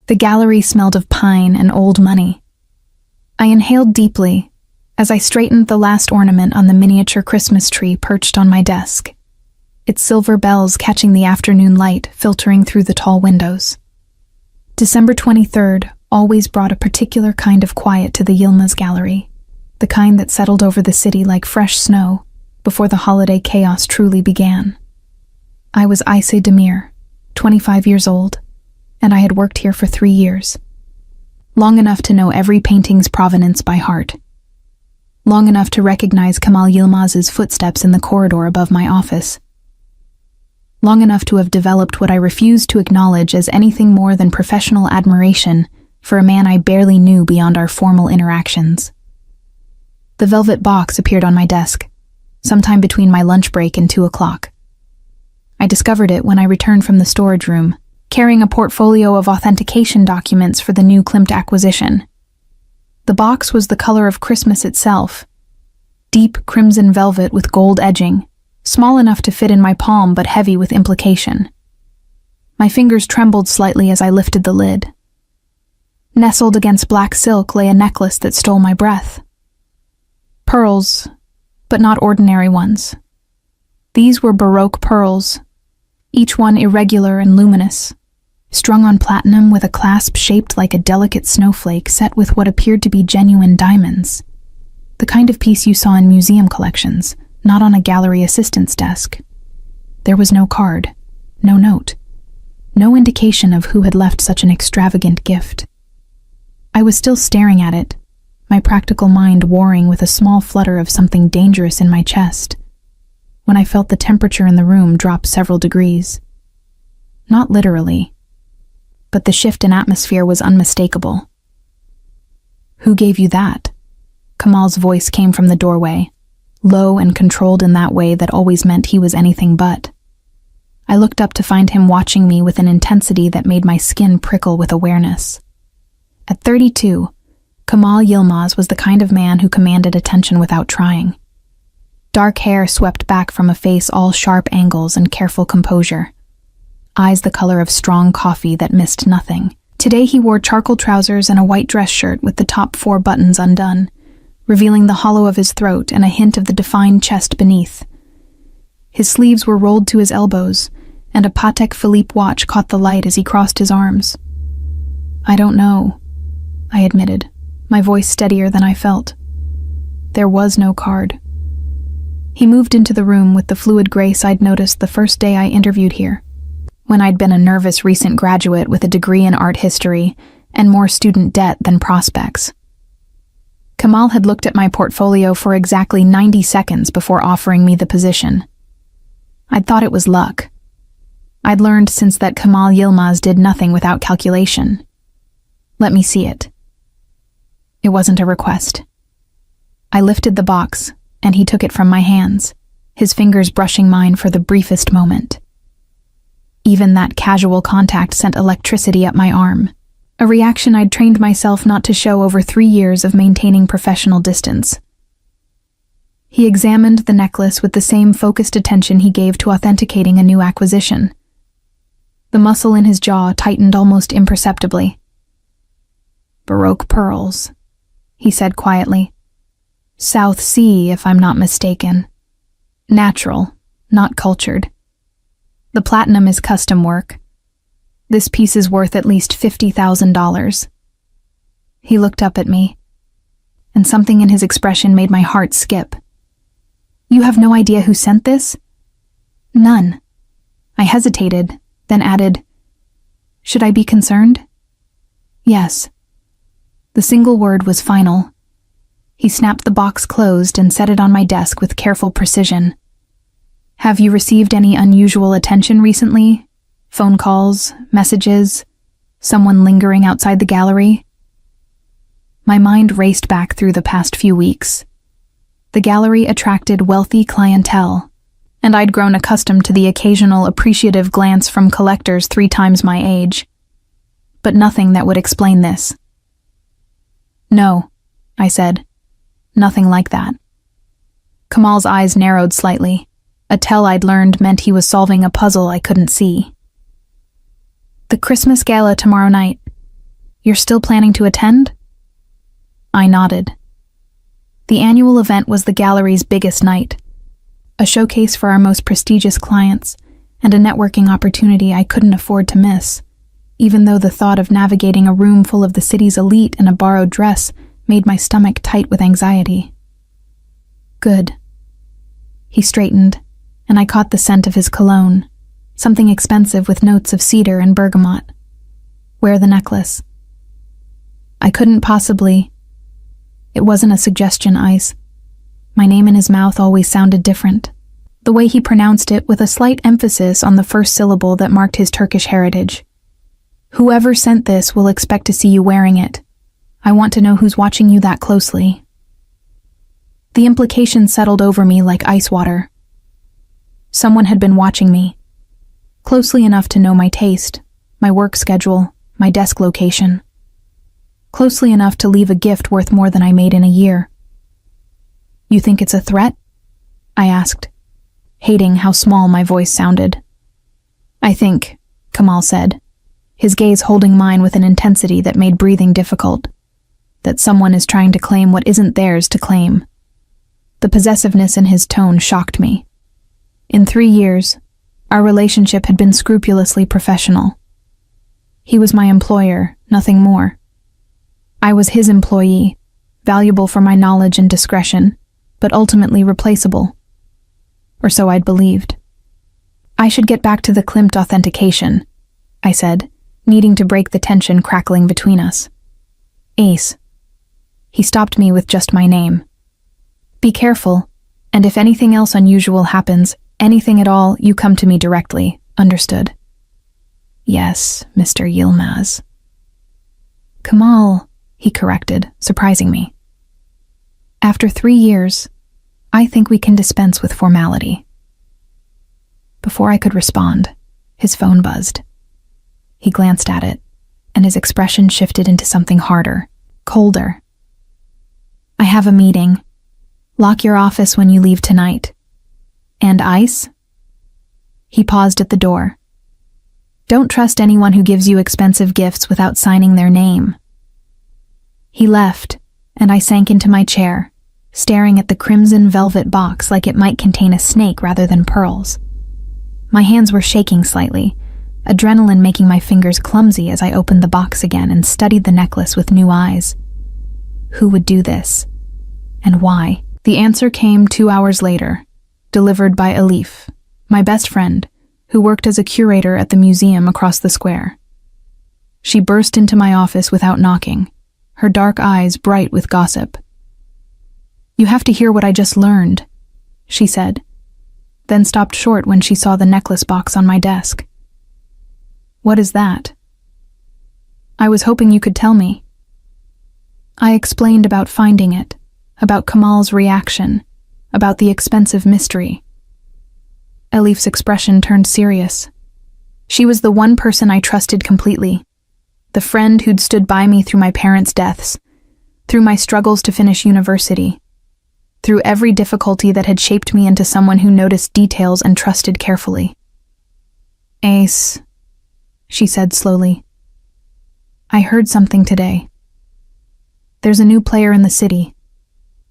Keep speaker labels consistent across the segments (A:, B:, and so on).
A: The gallery smelled of pine and old money. I inhaled deeply as I straightened the last ornament on the miniature Christmas tree perched on my desk, its silver bells catching the afternoon light filtering through the tall windows. December 23rd always brought a particular kind of quiet to the Yilmaz Gallery, the kind that settled over the city like fresh snow before the holiday chaos truly began. I was Aise Demir, 25 years old, and I had worked here for 3 years. Long enough to know every painting's provenance by heart. Long enough to recognize Kemal Yilmaz's footsteps in the corridor above my office. Long enough to have developed what I refused to acknowledge as anything more than professional admiration for a man I barely knew beyond our formal interactions. The velvet box appeared on my desk, sometime between my lunch break and 2 o'clock. I discovered it when I returned from the storage room, carrying a portfolio of authentication documents for the new Klimt acquisition. The box was the color of Christmas itself, deep crimson velvet with gold edging, small enough to fit in my palm but heavy with implication. My fingers trembled slightly as I lifted the lid. Nestled against black silk lay a necklace that stole my breath. Pearls, but not ordinary ones. These were Baroque pearls, each one irregular and luminous, strung on platinum with a clasp shaped like a delicate snowflake set with what appeared to be genuine diamonds. The kind of piece you saw in museum collections, not on a gallery assistant's desk. There was no card, no note, no indication of who had left such an extravagant gift. I was still staring at it, my practical mind warring with a small flutter of something dangerous in my chest, when I felt the temperature in the room drop several degrees. Not literally, but the shift in atmosphere was unmistakable. "Who gave you that?" Kemal's voice came from the doorway, low and controlled in that way that always meant he was anything but. I looked up to find him watching me with an intensity that made my skin prickle with awareness. At 32, Kemal Yilmaz was the kind of man who commanded attention without trying. Dark hair swept back from a face all sharp angles and careful composure. Eyes the color of strong coffee that missed nothing. Today he wore charcoal trousers and a white dress shirt with the top 4 buttons undone, revealing the hollow of his throat and a hint of the defined chest beneath. His sleeves were rolled to his elbows, and a Patek Philippe watch caught the light as he crossed his arms. "I don't know," I admitted, my voice steadier than I felt. There was no card. He moved into the room with the fluid grace I'd noticed the first day I interviewed here, when I'd been a nervous recent graduate with a degree in art history and more student debt than prospects. Kemal had looked at my portfolio for exactly 90 seconds before offering me the position. I'd thought it was luck. I'd learned since that Kemal Yilmaz did nothing without calculation. "Let me see it." It wasn't a request. I lifted the box, and he took it from my hands, his fingers brushing mine for the briefest moment. Even that casual contact sent electricity up my arm, a reaction I'd trained myself not to show over 3 years of maintaining professional distance. He examined the necklace with the same focused attention he gave to authenticating a new acquisition. The muscle in his jaw tightened almost imperceptibly. "Baroque pearls," he said quietly. "South Sea, if I'm not mistaken. Natural, not cultured. The platinum is custom work. This piece is worth at least $50,000. He looked up at me, and something in his expression made my heart skip. "You have no idea who sent this?" "None." I hesitated, then added, "Should I be concerned?" "Yes." The single word was final. He snapped the box closed and set it on my desk with careful precision. "Have you received any unusual attention recently? Phone calls, messages, someone lingering outside the gallery?" My mind raced back through the past few weeks. The gallery attracted wealthy clientele, and I'd grown accustomed to the occasional appreciative glance from collectors 3 times my age. But nothing that would explain this. "No," I said. "Nothing like that." Kemal's eyes narrowed slightly, a tell I'd learned meant he was solving a puzzle I couldn't see. "The Christmas gala tomorrow night. You're still planning to attend? I nodded. The annual event was the gallery's biggest night, a showcase for our most prestigious clients, and a networking opportunity I couldn't afford to miss, even though the thought of navigating a room full of the city's elite in a borrowed dress made my stomach tight with anxiety. Good. He straightened, and I caught the scent of his cologne, something expensive with notes of cedar and bergamot. Wear the necklace. I couldn't possibly. It wasn't a suggestion, Ice. My name in his mouth always sounded different. The way he pronounced it with a slight emphasis on the first syllable that marked his Turkish heritage. Whoever sent this will expect to see you wearing it. I want to know who's watching you that closely. The implication settled over me like ice water. Someone had been watching me, closely enough to know my taste, my work schedule, my desk location. Closely enough to leave a gift worth more than I made in a year. You think it's a threat? I asked, hating how small my voice sounded. I think, Kamal said, his gaze holding mine with an intensity that made breathing difficult, that someone is trying to claim what isn't theirs to claim. The possessiveness in his tone shocked me. In 3 years, our relationship had been scrupulously professional. He was my employer, nothing more. I was his employee, valuable for my knowledge and discretion, but ultimately replaceable. Or so I'd believed. I should get back to the Klimt authentication, I said, needing to break the tension crackling between us. Ace. He stopped me with just my name. Be careful, and if anything else unusual happens, anything at all, you come to me directly, understood? Yes, Mr. Yilmaz. Kamal, he corrected, surprising me. After 3 years, I think we can dispense with formality. Before I could respond, his phone buzzed. He glanced at it, and his expression shifted into something harder, colder. I have a meeting. Lock your office when you leave tonight. And Ice? He paused at the door. Don't trust anyone who gives you expensive gifts without signing their name. He left, and I sank into my chair, staring at the crimson velvet box like it might contain a snake rather than pearls. My hands were shaking slightly, adrenaline making my fingers clumsy as I opened the box again and studied the necklace with new eyes. Who would do this? And why? The answer came 2 hours later, delivered by Elif, my best friend, who worked as a curator at the museum across the square. She burst into my office without knocking, her dark eyes bright with gossip. You have to hear what I just learned, she said, then stopped short when she saw the necklace box on my desk. What is that? I was hoping you could tell me. I explained about finding it, about Kamal's reaction, about the expensive mystery. Elif's expression turned serious. She was the one person I trusted completely, the friend who'd stood by me through my parents' deaths, through my struggles to finish university, through every difficulty that had shaped me into someone who noticed details and trusted carefully. Ace, she said slowly. I heard something today. There's a new player in the city,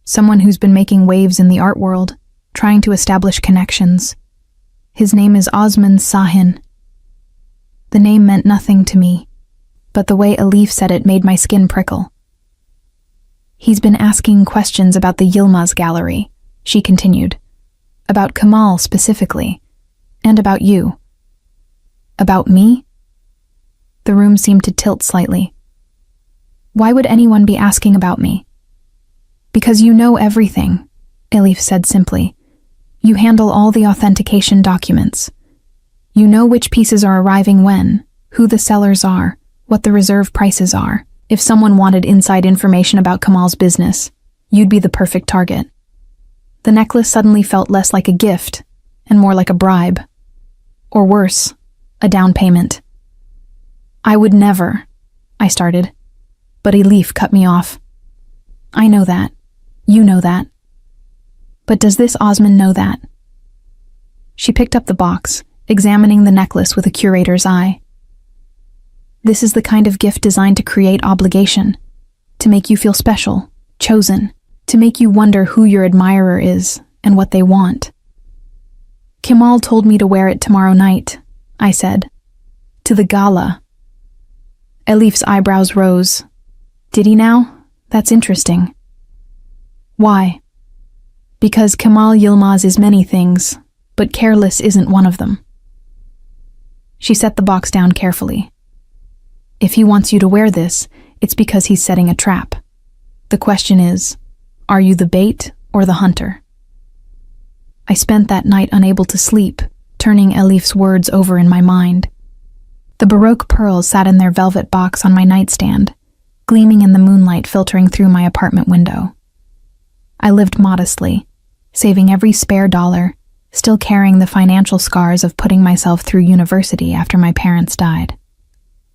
A: someone who's been making waves in the art world, trying to establish connections. His name is Osman Sahin. The name meant nothing to me, but the way Elif said it made my skin prickle. He's been asking questions about the Yilmaz Gallery, she continued, about Kamal specifically, and about you. About me? The room seemed to tilt slightly. Why would anyone be asking about me? Because you know everything, Elif said simply. You handle all the authentication documents. You know which pieces are arriving when, who the sellers are, what the reserve prices are. If someone wanted inside information about Kamal's business, you'd be the perfect target. The necklace suddenly felt less like a gift and more like a bribe. Or worse, a down payment. I would never, I started, but Elif cut me off. I know that. You know that. But does this Osman know that? She picked up the box, examining the necklace with a curator's eye. This is the kind of gift designed to create obligation, to make you feel special, chosen, to make you wonder who your admirer is and what they want. Kemal told me to wear it tomorrow night, I said. To the gala. Elif's eyebrows rose. Did he now? That's interesting. Why? Because Kemal Yilmaz is many things, but careless isn't one of them. She set the box down carefully. If he wants you to wear this, it's because he's setting a trap. The question is, are you the bait or the hunter? I spent that night unable to sleep, turning Elif's words over in my mind. The Baroque pearls sat in their velvet box on my nightstand, gleaming in the moonlight filtering through my apartment window. I lived modestly, saving every spare dollar, still carrying the financial scars of putting myself through university after my parents died.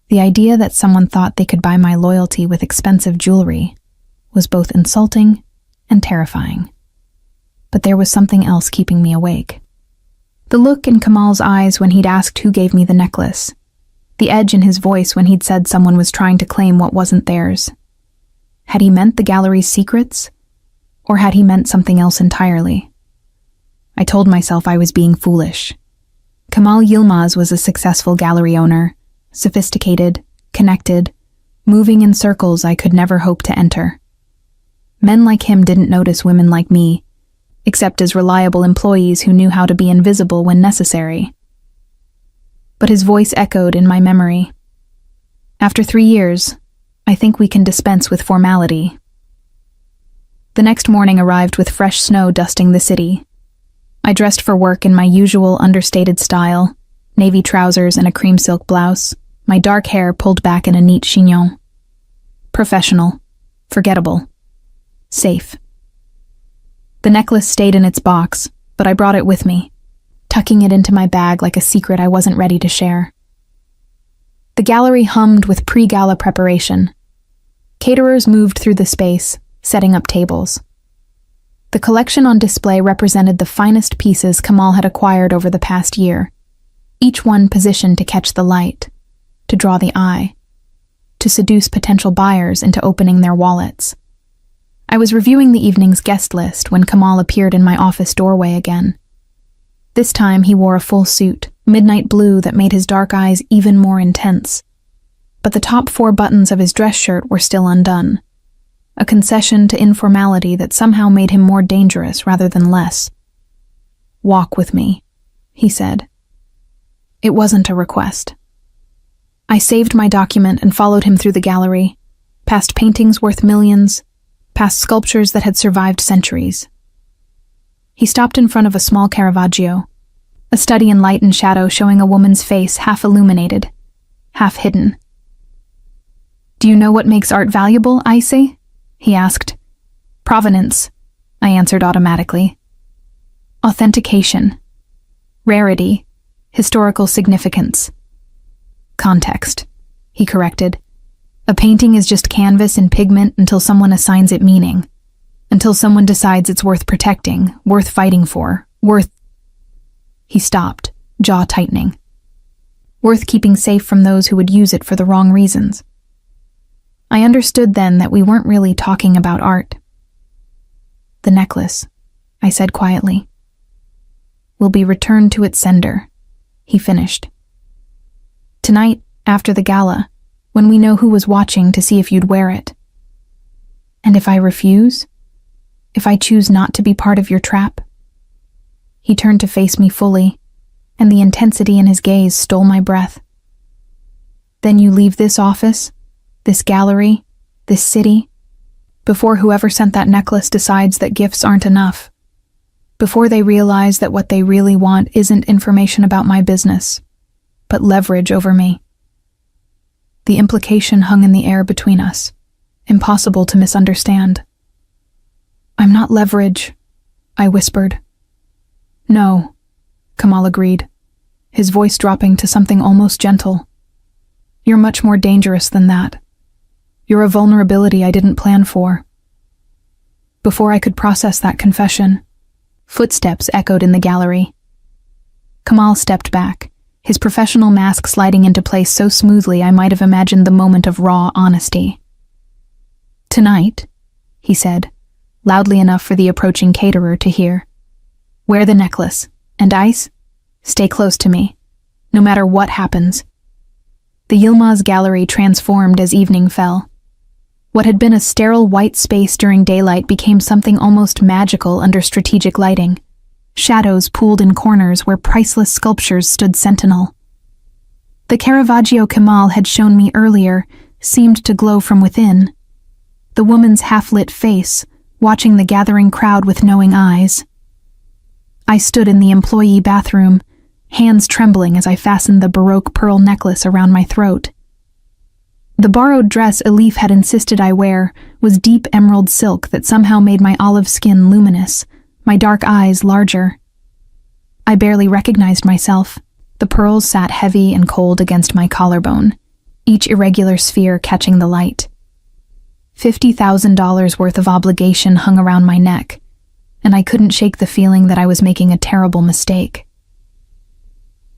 A: The idea that someone thought they could buy my loyalty with expensive jewelry was both insulting and terrifying. But there was something else keeping me awake. The look in Kemal's eyes when he'd asked who gave me the necklace, the edge in his voice when he'd said someone was trying to claim what wasn't theirs. Had he meant the gallery's secrets? Or had he meant something else entirely? I told myself I was being foolish. Kemal Yilmaz was a successful gallery owner, sophisticated, connected, moving in circles I could never hope to enter. Men like him didn't notice women like me, except as reliable employees who knew how to be invisible when necessary. But his voice echoed in my memory. After 3 years, I think we can dispense with formality. The next morning arrived with fresh snow dusting the city. I dressed for work in my usual understated style, navy trousers and a cream silk blouse, my dark hair pulled back in a neat chignon. Professional, forgettable, safe. The necklace stayed in its box, but I brought it with me, tucking it into my bag like a secret I wasn't ready to share. The gallery hummed with pre-gala preparation. Caterers moved through the space, setting up tables. The collection on display represented the finest pieces Kemal had acquired over the past year, each one positioned to catch the light, to draw the eye, to seduce potential buyers into opening their wallets. I was reviewing the evening's guest list when Kemal appeared in my office doorway again. This time he wore a full suit, midnight blue that made his dark eyes even more intense. But the top 4 buttons of his dress shirt were still undone, a concession to informality that somehow made him more dangerous rather than less. "Walk with me," he said. It wasn't a request. I saved my document and followed him through the gallery, past paintings worth millions, past sculptures that had survived centuries. He stopped in front of a small Caravaggio, a study in light and shadow showing a woman's face half illuminated, half hidden. "Do you know what makes art valuable, Aise?" he asked. "Provenance," I answered automatically. "Authentication. Rarity. Historical significance." "Context," he corrected. "A painting is just canvas and pigment until someone assigns it meaning, until someone decides it's worth protecting, worth fighting for, worth—" He stopped, jaw tightening. "Worth keeping safe from those who would use it for the wrong reasons." I understood then that we weren't really talking about art. "The necklace," I said quietly, "will be returned to its sender," he finished. "Tonight, after the gala, when we know who was watching to see if you'd wear it. And if I refuse? If I choose not to be part of your trap?" He turned to face me fully, and the intensity in his gaze stole my breath. "Then you leave this office, this gallery, this city, before whoever sent that necklace decides that gifts aren't enough, before they realize that what they really want isn't information about my business, but leverage over me." The implication hung in the air between us, impossible to misunderstand. "I'm not leverage," I whispered. "No," Kemal agreed, his voice dropping to something almost gentle. "You're much more dangerous than that. You're a vulnerability I didn't plan for." Before I could process that confession, footsteps echoed in the gallery. Kemal stepped back, his professional mask sliding into place so smoothly I might have imagined the moment of raw honesty. "Tonight," he said, loudly enough for the approaching caterer to hear. "Wear the necklace, and Ice, stay close to me, no matter what happens." The Yilmaz gallery transformed as evening fell. What had been a sterile white space during daylight became something almost magical under strategic lighting. Shadows pooled in corners where priceless sculptures stood sentinel. The Caravaggio Kemal had shown me earlier seemed to glow from within. The woman's half-lit face, watching the gathering crowd with knowing eyes. I stood in the employee bathroom, hands trembling as I fastened the Baroque pearl necklace around my throat. The borrowed dress Elif had insisted I wear was deep emerald silk that somehow made my olive skin luminous, my dark eyes larger. I barely recognized myself. The pearls sat heavy and cold against my collarbone, each irregular sphere catching the light. $50,000 worth of obligation hung around my neck, and I couldn't shake the feeling that I was making a terrible mistake.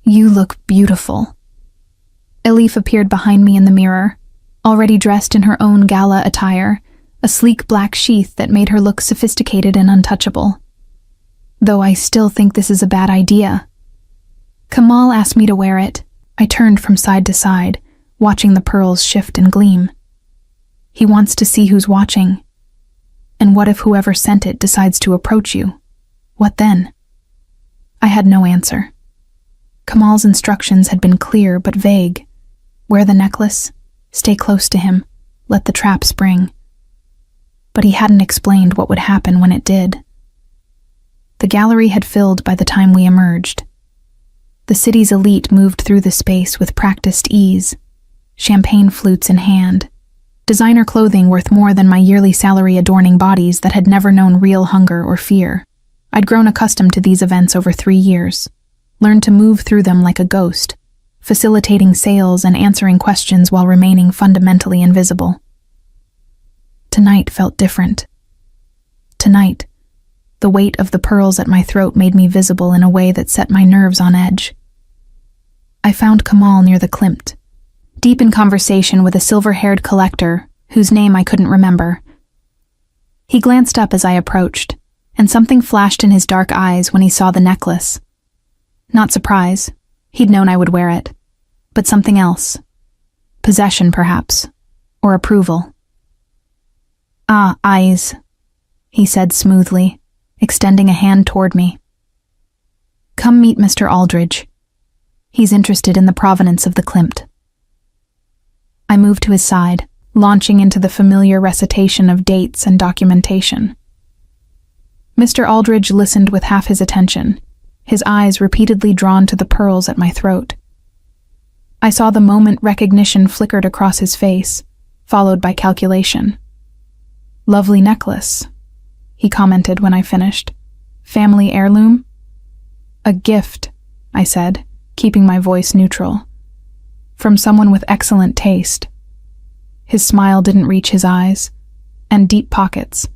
A: "You look beautiful." Elif appeared behind me in the mirror, already dressed in her own gala attire, a sleek black sheath that made her look sophisticated and untouchable. Though I still think this is a bad idea. Kemal asked me to wear it. I turned from side to side, watching the pearls shift and gleam. He wants to see who's watching. And what if whoever sent it decides to approach you? What then? I had no answer. Kemal's instructions had been clear but vague. Wear the necklace, stay close to him, let the trap spring. But he hadn't explained what would happen when it did. The gallery had filled by the time we emerged. The city's elite moved through the space with practiced ease, champagne flutes in hand, designer clothing worth more than my yearly salary adorning bodies that had never known real hunger or fear. I'd grown accustomed to these events over 3 years, learned to move through them like a ghost, facilitating sales and answering questions while remaining fundamentally invisible. Tonight felt different. Tonight, the weight of the pearls at my throat made me visible in a way that set my nerves on edge. I found Kemal near the Klimt, deep in conversation with a silver-haired collector whose name I couldn't remember. He glanced up as I approached, and something flashed in his dark eyes when he saw the necklace. Not surprise. He'd known I would wear it. But something else. Possession, perhaps. Or approval. "Ah, eyes," he said smoothly, extending a hand toward me. "Come meet Mr. Aldridge. He's interested in the provenance of the Klimt." I moved to his side, launching into the familiar recitation of dates and documentation. Mr. Aldridge listened with half his attention, his eyes repeatedly drawn to the pearls at my throat. I saw the moment recognition flickered across his face, followed by calculation. "Lovely necklace," he commented when I finished. "Family heirloom?" "A gift," I said, keeping my voice neutral. "From someone with excellent taste." His smile didn't reach his eyes, and deep pockets.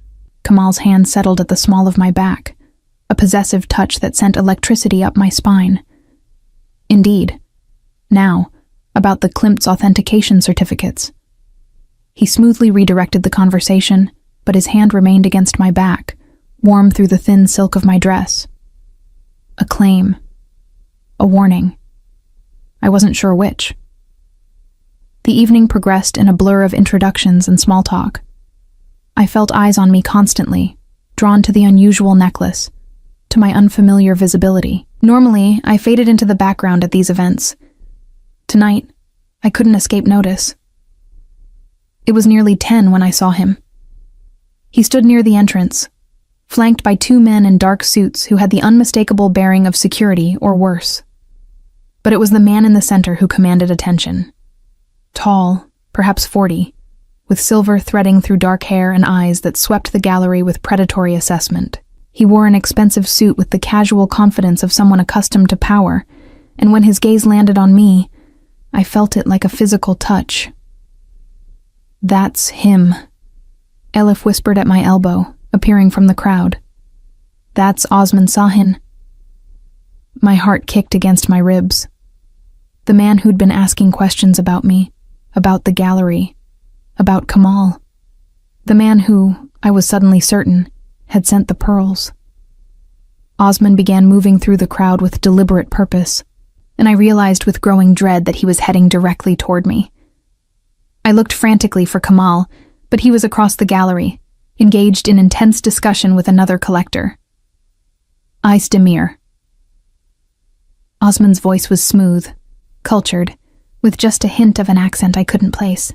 A: Kemal's hand settled at the small of my back, a possessive touch that sent electricity up my spine. Indeed. Now, about the Klimt's authentication certificates. He smoothly redirected the conversation, but his hand remained against my back, warm through the thin silk of my dress. A claim. A warning. I wasn't sure which. The evening progressed in a blur of introductions and small talk. I felt eyes on me constantly, drawn to the unusual necklace, to my unfamiliar visibility. Normally, I faded into the background at these events. Tonight, I couldn't escape notice. It was nearly 10 when I saw him. He stood near the entrance, flanked by 2 men in dark suits who had the unmistakable bearing of security or worse. But it was the man in the center who commanded attention. Tall, perhaps 40, with silver threading through dark hair and eyes that swept the gallery with predatory assessment. He wore an expensive suit with the casual confidence of someone accustomed to power, and when his gaze landed on me, I felt it like a physical touch. "That's him," Elif whispered at my elbow, appearing from the crowd. "That's Osman Sahin." My heart kicked against my ribs. The man who'd been asking questions about me, about the gallery, about Kamal. The man who, I was suddenly certain, had sent the pearls. Osman began moving through the crowd with deliberate purpose, and I realized with growing dread that he was heading directly toward me. I looked frantically for Kamal, but he was across the gallery, engaged in intense discussion with another collector. Ice Demir. Osman's voice was smooth, cultured, with just a hint of an accent I couldn't place.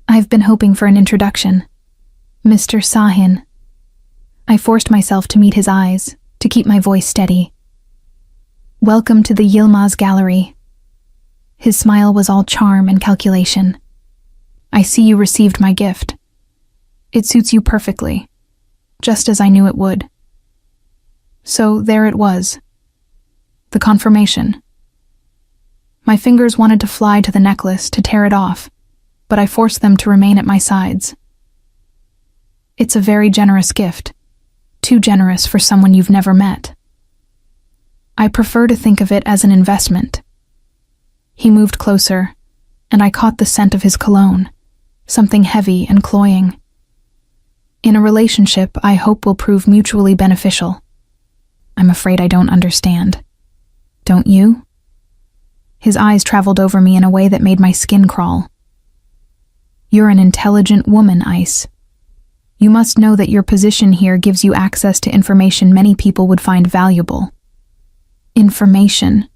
A: I've been hoping for an introduction. Mr. Sahin. I forced myself to meet his eyes, to keep my voice steady. Welcome to the Yilmaz Gallery. His smile was all charm and calculation. I see you received my gift. It suits you perfectly, just as I knew it would. So there it was. The confirmation. My fingers wanted to fly to the necklace to tear it off, but I forced them to remain at my sides. It's a very generous gift, too generous for someone you've never met. I prefer to think of it as an investment. He moved closer, and I caught the scent of his cologne, something heavy and cloying. In a relationship, I hope will prove mutually beneficial. I'm afraid I don't understand. Don't you? His eyes traveled over me in a way that made my skin crawl. You're an intelligent woman, Ice. You must know that your position here gives you access to information many people would find valuable. Information.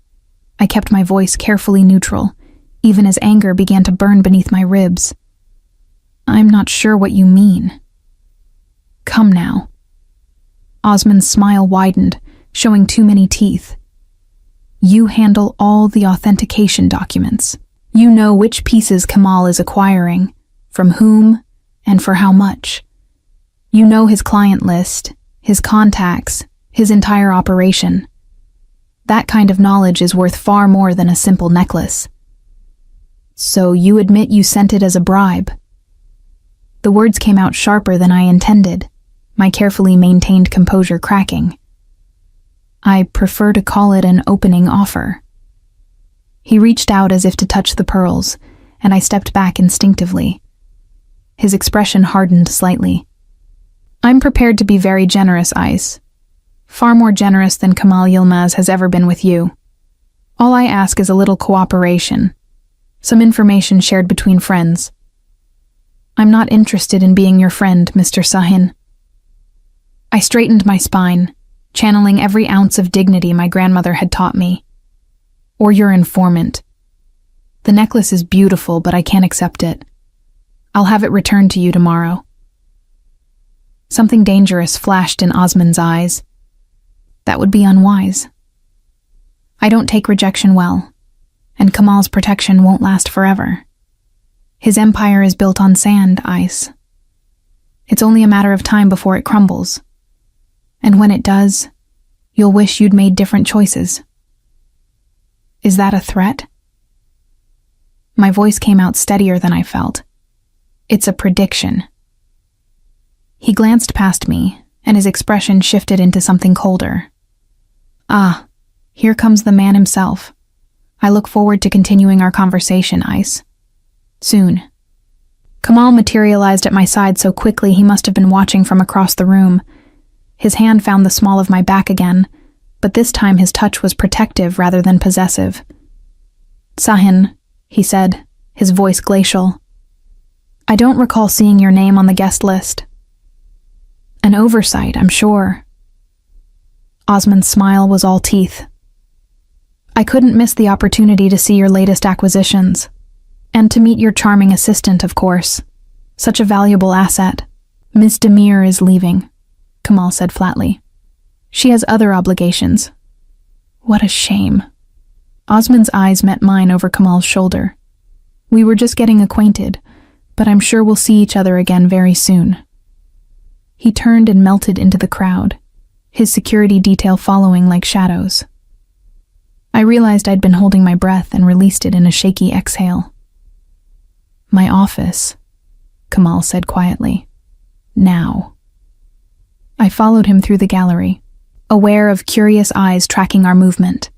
A: I kept my voice carefully neutral, even as anger began to burn beneath my ribs. I'm not sure what you mean. Come now. Osman's smile widened, showing too many teeth. You handle all the authentication documents. You know which pieces Kamal is acquiring, from whom, and for how much. You know his client list, his contacts, his entire operation. That kind of knowledge is worth far more than a simple necklace. So you admit you sent it as a bribe. The words came out sharper than I intended, my carefully maintained composure cracking. I prefer to call it an opening offer. He reached out as if to touch the pearls, and I stepped back instinctively. His expression hardened slightly. I'm prepared to be very generous, Ice. Far more generous than Kamal Yilmaz has ever been with you. All I ask is a little cooperation, some information shared between friends. I'm not interested in being your friend, Mr. Sahin. I straightened my spine, channeling every ounce of dignity my grandmother had taught me. Or your informant. The necklace is beautiful, but I can't accept it. I'll have it returned to you tomorrow. Something dangerous flashed in Osman's eyes. That would be unwise. I don't take rejection well, and Kamal's protection won't last forever. His empire is built on sand, Ice. It's only a matter of time before it crumbles. And when it does, you'll wish you'd made different choices. Is that a threat? My voice came out steadier than I felt. It's a prediction. He glanced past me, and his expression shifted into something colder. Ah, here comes the man himself. I look forward to continuing our conversation, Ice. Soon. Kamal materialized at my side so quickly he must have been watching from across the room. His hand found the small of my back again, but this time his touch was protective rather than possessive. Sahin, he said, his voice glacial. I don't recall seeing your name on the guest list. An oversight, I'm sure. Osman's smile was all teeth. I couldn't miss the opportunity to see your latest acquisitions. And to meet your charming assistant, of course. Such a valuable asset. Miss Demir is leaving, Kamal said flatly. She has other obligations. What a shame. Osman's eyes met mine over Kamal's shoulder. We were just getting acquainted, but I'm sure we'll see each other again very soon. He turned and melted into the crowd, his security detail following like shadows. I realized I'd been holding my breath and released it in a shaky exhale. My office, Kamal said quietly. Now. I followed him through the gallery, aware of curious eyes tracking our movement.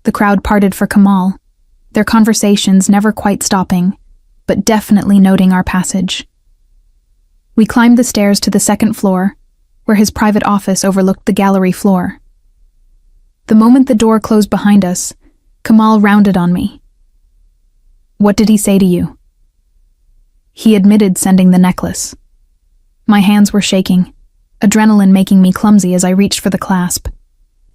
A: The crowd parted for Kamal, their conversations never quite stopping, but definitely noting our passage. We climbed the stairs to the second floor, where his private office overlooked the gallery floor. The moment the door closed behind us, Kamal rounded on me. "What did he say to you?" He admitted sending the necklace. My hands were shaking, adrenaline making me clumsy as I reached for the clasp.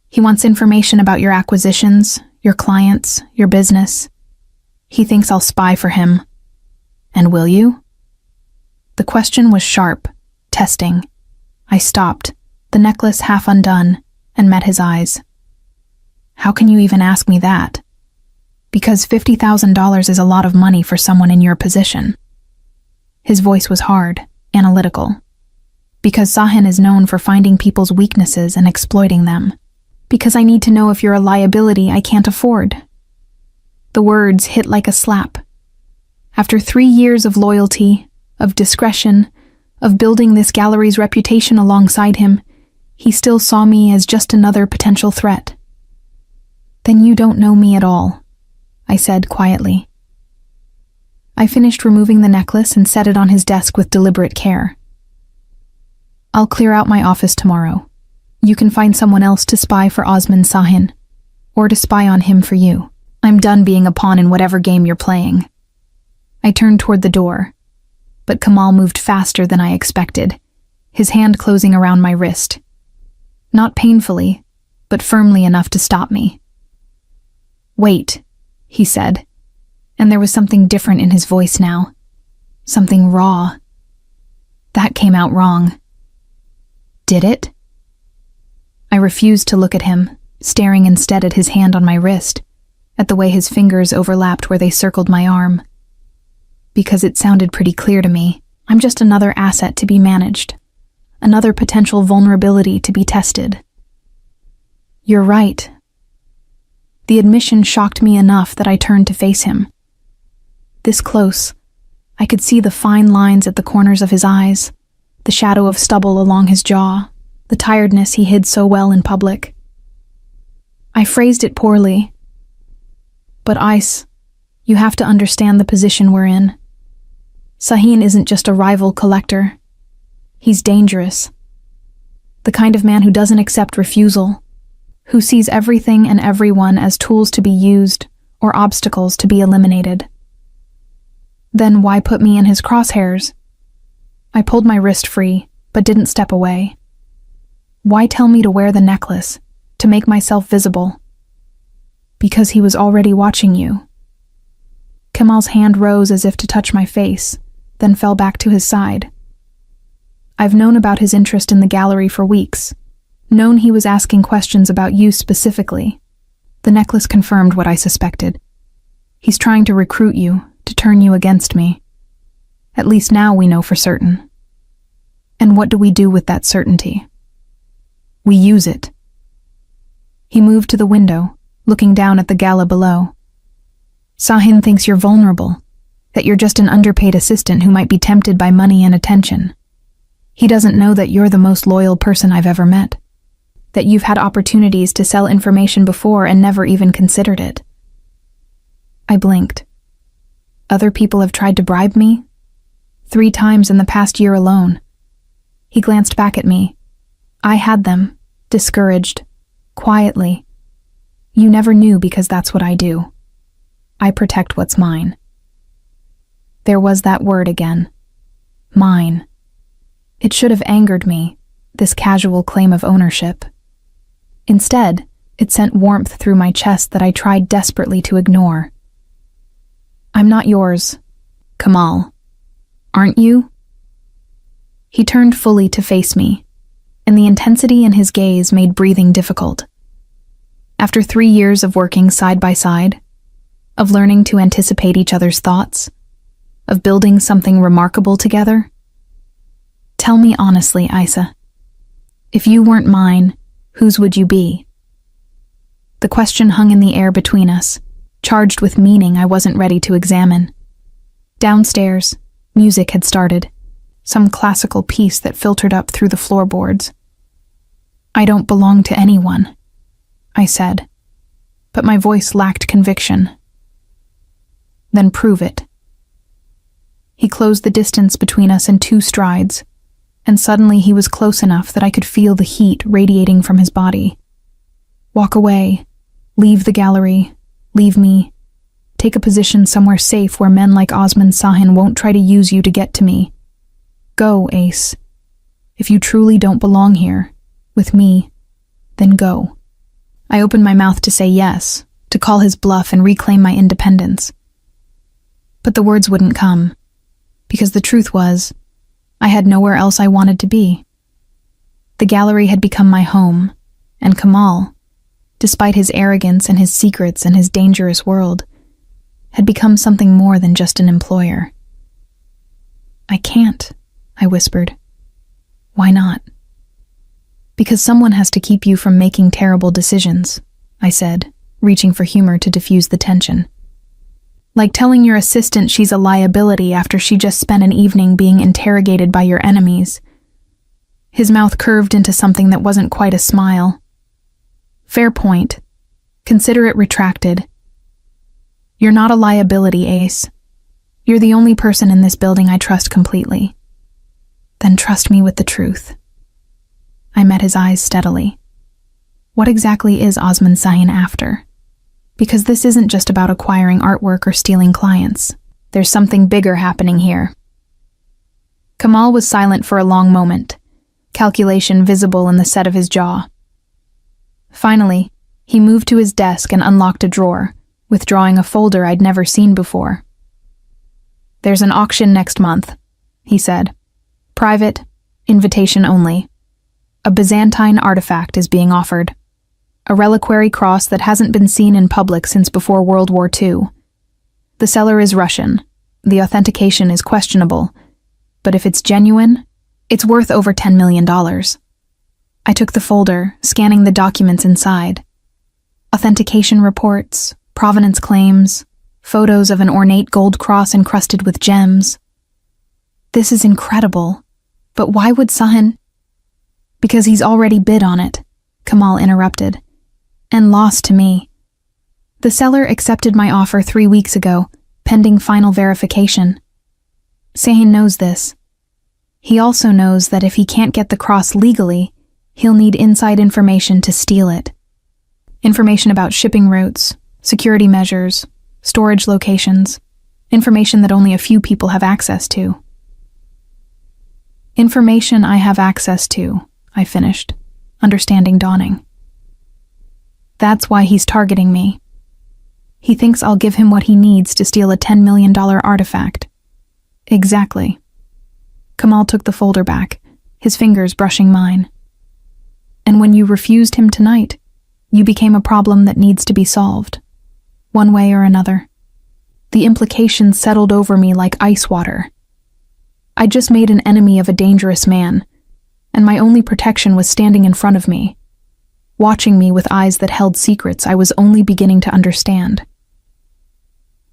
A: "He wants information about your acquisitions, your clients, your business. He thinks I'll spy for him. And will you?" The question was sharp, testing. I stopped, the necklace half undone, and met his eyes. "How can you even ask me that?" "Because $50,000 is a lot of money for someone in your position." His voice was hard, analytical. "Because Sahin is known for finding people's weaknesses and exploiting them. Because I need to know if you're a liability I can't afford." The words hit like a slap. After 3 years of loyalty, of discretion, of building this gallery's reputation alongside him, he still saw me as just another potential threat. "Then you don't know me at all," I said quietly. I finished removing the necklace and set it on his desk with deliberate care. "I'll clear out my office tomorrow. You can find someone else to spy for Osman Sahin, or to spy on him for you. I'm done being a pawn in whatever game you're playing." I turned toward the door, but Kamal moved faster than I expected, his hand closing around my wrist. Not painfully, but firmly enough to stop me. "Wait," he said, and there was something different in his voice now. Something raw. That came out wrong. Did it? I refused to look at him, staring instead at his hand on my wrist, at the way his fingers overlapped where they circled my arm. Because it sounded pretty clear to me, I'm just another asset to be managed, another potential vulnerability to be tested. You're right. The admission shocked me enough that I turned to face him. This close, I could see the fine lines at the corners of his eyes, the shadow of stubble along his jaw, the tiredness he hid so well in public. I phrased it poorly. But Ice, you have to understand the position we're in. Sahin isn't just a rival collector. He's dangerous. The kind of man who doesn't accept refusal, who sees everything and everyone as tools to be used or obstacles to be eliminated. Then why put me in his crosshairs? I pulled my wrist free, but didn't step away. Why tell me to wear the necklace, to make myself visible? Because he was already watching you. Kamal's hand rose as if to touch my face, then fell back to his side. I've known about his interest in the gallery for weeks, known he was asking questions about you specifically. The necklace confirmed what I suspected. He's trying to recruit you, to turn you against me. At least now we know for certain. And what do we do with that certainty? We use it. He moved to the window, looking down at the gala below. Sahin thinks you're vulnerable, that you're just an underpaid assistant who might be tempted by money and attention. He doesn't know that you're the most loyal person I've ever met, that you've had opportunities to sell information before and never even considered it. I blinked. Other people have tried to bribe me? 3 times in the past year alone. He glanced back at me. I had them, discouraged, quietly. You never knew because that's what I do. I protect what's mine. There was that word again. Mine. It should have angered me, this casual claim of ownership. Instead, it sent warmth through my chest that I tried desperately to ignore. I'm not yours, Kamal. Aren't you? He turned fully to face me, and the intensity in his gaze made breathing difficult. After 3 years of working side by side, of learning to anticipate each other's thoughts, of building something remarkable together, tell me honestly, Isa, if you weren't mine, whose would you be? The question hung in the air between us, charged with meaning I wasn't ready to examine. Downstairs, music had started, some classical piece that filtered up through the floorboards. I don't belong to anyone, I said. but my voice lacked conviction. Then prove it. He closed the distance between us in 2 strides, and suddenly he was close enough that I could feel the heat radiating from his body. Walk away. Leave the gallery. Leave me. Take a position somewhere safe where men like Osman Sahin won't try to use you to get to me. Go, Ace. If you truly don't belong here, with me, then go. I opened my mouth to say yes, to call his bluff and reclaim my independence. But the words wouldn't come, because the truth was, I had nowhere else I wanted to be. The gallery had become my home, and Kamal, despite his arrogance and his secrets and his dangerous world, had become something more than just an employer. I can't, I whispered. Why not? Because someone has to keep you from making terrible decisions, I said, reaching for humor to diffuse the tension. Like telling your assistant she's a liability after she just spent an evening being interrogated by your enemies. His mouth curved into something that wasn't quite a smile. Fair point. Consider it retracted. You're not a liability, Ace. You're the only person in this building I trust completely. Then trust me with the truth. I met his eyes steadily. What exactly is Osman Sahin after? Because this isn't just about acquiring artwork or stealing clients. There's something bigger happening here. Kamal was silent for a long moment, calculation visible in the set of his jaw. Finally, he moved to his desk and unlocked a drawer, withdrawing a folder I'd never seen before. There's an auction next month, he said. Private, invitation only. A Byzantine artifact is being offered. A reliquary cross that hasn't been seen in public since before World War II. The seller is Russian. The authentication is questionable. But if it's genuine, it's worth over $10 million. I took the folder, scanning the documents inside. Authentication reports, provenance claims, photos of an ornate gold cross encrusted with gems. This is incredible. But why would Sahin? Because he's already bid on it, Kamal interrupted, and lost to me. The seller accepted my offer 3 weeks ago, pending final verification. Sahin knows this. He also knows that if he can't get the cross legally, he'll need inside information to steal it. Information about shipping routes, security measures, storage locations, information that only a few people have access to. Information I have access to, I finished, understanding dawning. That's why he's targeting me. He thinks I'll give him what he needs to steal a $10 million artifact. Exactly. Kamal took the folder back, his fingers brushing mine. And when you refused him tonight, you became a problem that needs to be solved, one way or another. The implications settled over me like ice water. I just made an enemy of a dangerous man, and my only protection was standing in front of me, watching me with eyes that held secrets I was only beginning to understand.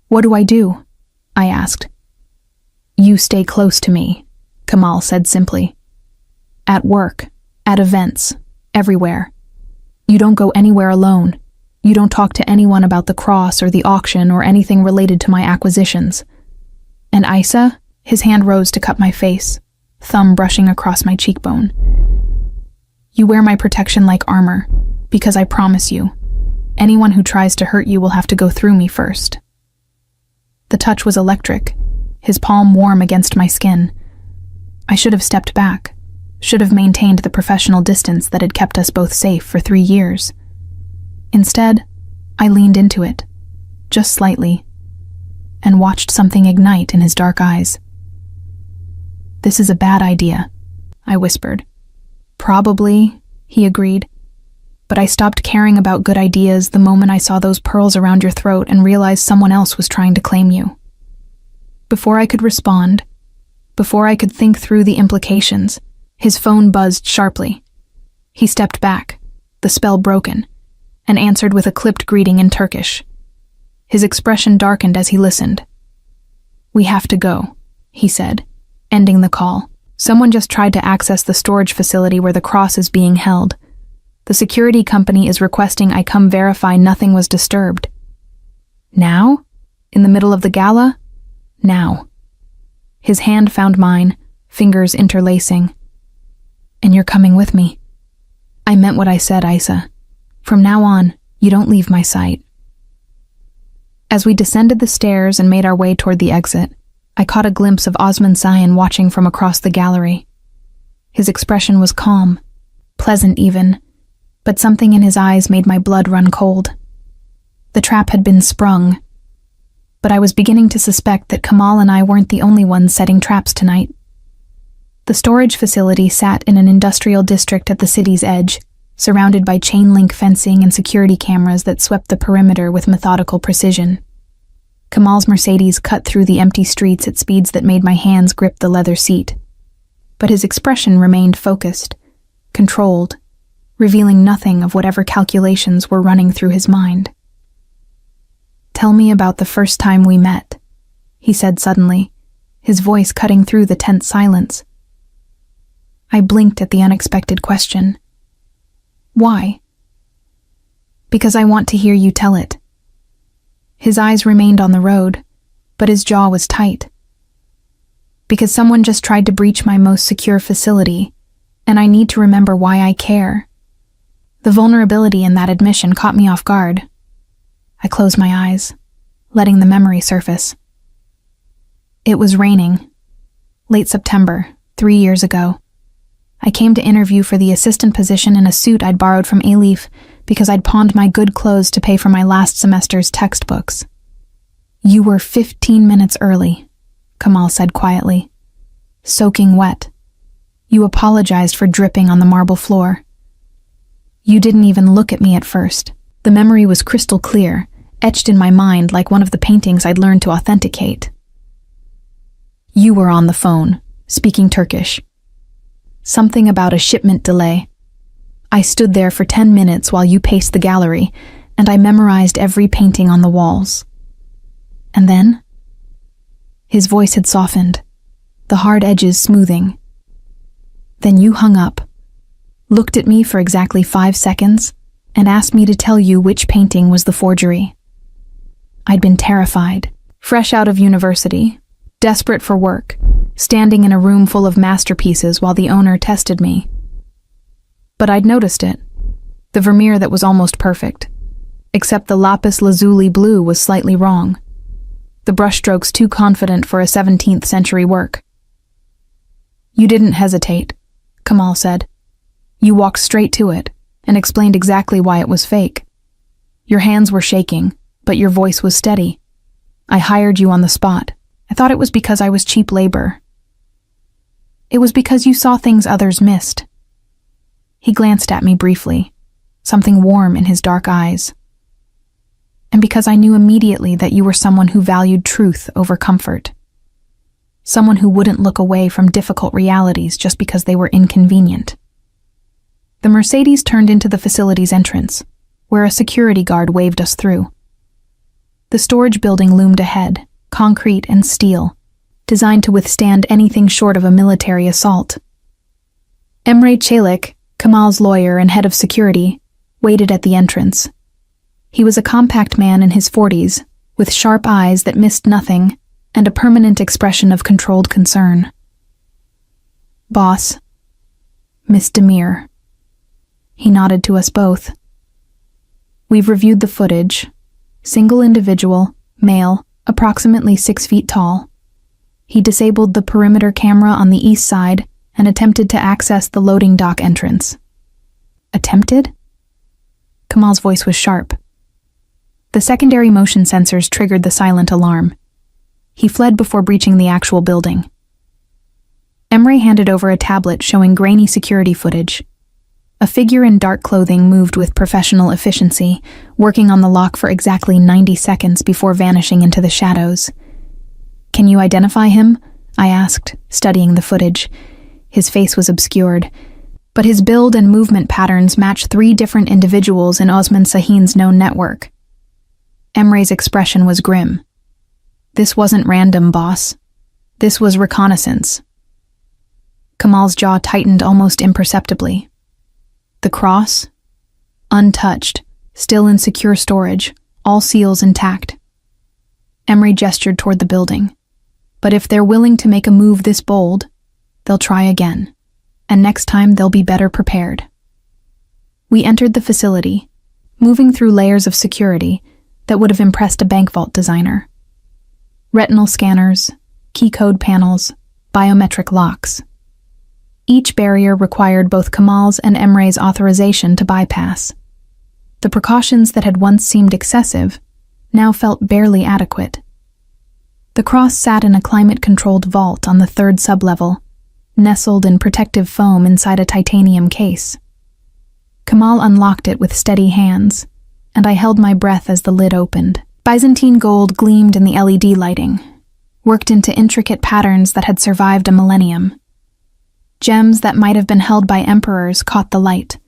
A: What do I do? I asked. You stay close to me, Kamal said simply. At work, at events, everywhere. You don't go anywhere alone. You don't talk to anyone about the cross or the auction or anything related to my acquisitions. And Isa? His hand rose to cut my face, thumb brushing across my cheekbone. You wear my protection like armor, because I promise you, anyone who tries to hurt you will have to go through me first. The touch was electric, his palm warm against my skin. I should have stepped back, should have maintained the professional distance that had kept us both safe for 3 years. Instead, I leaned into it, just slightly, and watched something ignite in his dark eyes. This is a bad idea, I whispered. Probably, he agreed. But I stopped caring about good ideas the moment I saw those pearls around your throat and realized someone else was trying to claim you. Before I could respond, before I could think through the implications, his phone buzzed sharply. He stepped back, the spell broken, and answered with a clipped greeting in Turkish. His expression darkened as he listened. We have to go, he said, ending the call. Someone just tried to access the storage facility where the cross is being held. The security company is requesting I come verify nothing was disturbed. Now? In the middle of the gala? Now. His hand found mine, fingers interlacing. And you're coming with me. I meant what I said, Isa. From now on, you don't leave my sight. As we descended the stairs and made our way toward the exit, I caught a glimpse of Osman Sayan watching from across the gallery. His expression was calm, pleasant even, but something in his eyes made my blood run cold. The trap had been sprung, but I was beginning to suspect that Kamal and I weren't the only ones setting traps tonight. The storage facility sat in an industrial district at the city's edge, surrounded by chain-link fencing and security cameras that swept the perimeter with methodical precision. Kamal's Mercedes cut through the empty streets at speeds that made my hands grip the leather seat. But his expression remained focused, controlled, revealing nothing of whatever calculations were running through his mind. "Tell me about the first time we met," he said suddenly, his voice cutting through the tense silence. I blinked at the unexpected question. "Why?" "Because I want to hear you tell it." His eyes remained on the road, but his jaw was tight. "Because someone just tried to breach my most secure facility, and I need to remember why I care." The vulnerability in that admission caught me off guard. I closed my eyes, letting the memory surface. It was raining. Late September, 3 years ago. I came to interview for the assistant position in a suit I'd borrowed from Alif because I'd pawned my good clothes to pay for my last semester's textbooks. "You were 15 minutes early," Kamal said quietly. "Soaking wet. You apologized for dripping on the marble floor. You didn't even look at me at first." The memory was crystal clear, etched in my mind like one of the paintings I'd learned to authenticate. "You were on the phone, speaking Turkish. Something about a shipment delay. I stood there for 10 minutes while you paced the gallery, and I memorized every painting on the walls. And then?" His voice had softened, the hard edges smoothing. "Then you hung up, looked at me for exactly 5 seconds, and asked me to tell you which painting was the forgery." I'd been terrified, fresh out of university, desperate for work, standing in a room full of masterpieces while the owner tested me. But I'd noticed it, the Vermeer that was almost perfect, except the lapis lazuli blue was slightly wrong, the brushstrokes too confident for a 17th century work. "You didn't hesitate," Kamal said. "You walked straight to it and explained exactly why it was fake. Your hands were shaking, but your voice was steady. I hired you on the spot. I thought it was because I was cheap labor. It was because you saw things others missed." He glanced at me briefly, something warm in his dark eyes. "And because I knew immediately that you were someone who valued truth over comfort. Someone who wouldn't look away from difficult realities just because they were inconvenient." The Mercedes turned into the facility's entrance, where a security guard waved us through. The storage building loomed ahead, concrete and steel, designed to withstand anything short of a military assault. Emre Çelik, Kamal's lawyer and head of security, waited at the entrance. He was a compact man in his 40s, with sharp eyes that missed nothing and a permanent expression of controlled concern. "Boss, Miss Demir." He nodded to us both. "We've reviewed the footage. Single individual, male, approximately 6 feet tall. He disabled the perimeter camera on the east side and attempted to access the loading dock entrance." "Attempted?" Kamal's voice was sharp. The secondary motion sensors triggered the silent alarm. He fled before breaching the actual building. Emre handed over a tablet showing grainy security footage. A figure in dark clothing moved with professional efficiency, working on the lock for exactly 90 seconds before vanishing into the shadows. "Can you identify him?" I asked, studying the footage. His face was obscured, but his build and movement patterns matched 3 different individuals in Osman Sahin's known network. Emre's expression was grim. "This wasn't random, boss. This was reconnaissance." Kamal's jaw tightened almost imperceptibly. "The cross? untouched, still in secure storage, all seals intact. Emre gestured toward the building. But if they're willing to make a move this bold, they'll try again. And next time they'll be better prepared. We entered the facility, moving through layers of security that would have impressed a bank vault designer. Retinal scanners, key code panels, biometric locks. Each barrier required both Kamal's and Emre's authorization to bypass. The precautions that had once seemed excessive now felt barely adequate. The cross sat in a climate-controlled vault on the third sublevel, nestled in protective foam inside a titanium case. Kamal unlocked it with steady hands, and I held my breath as the lid opened. Byzantine gold gleamed in the LED lighting, worked into intricate patterns that had survived a millennium. Gems that might have been held by emperors caught the light,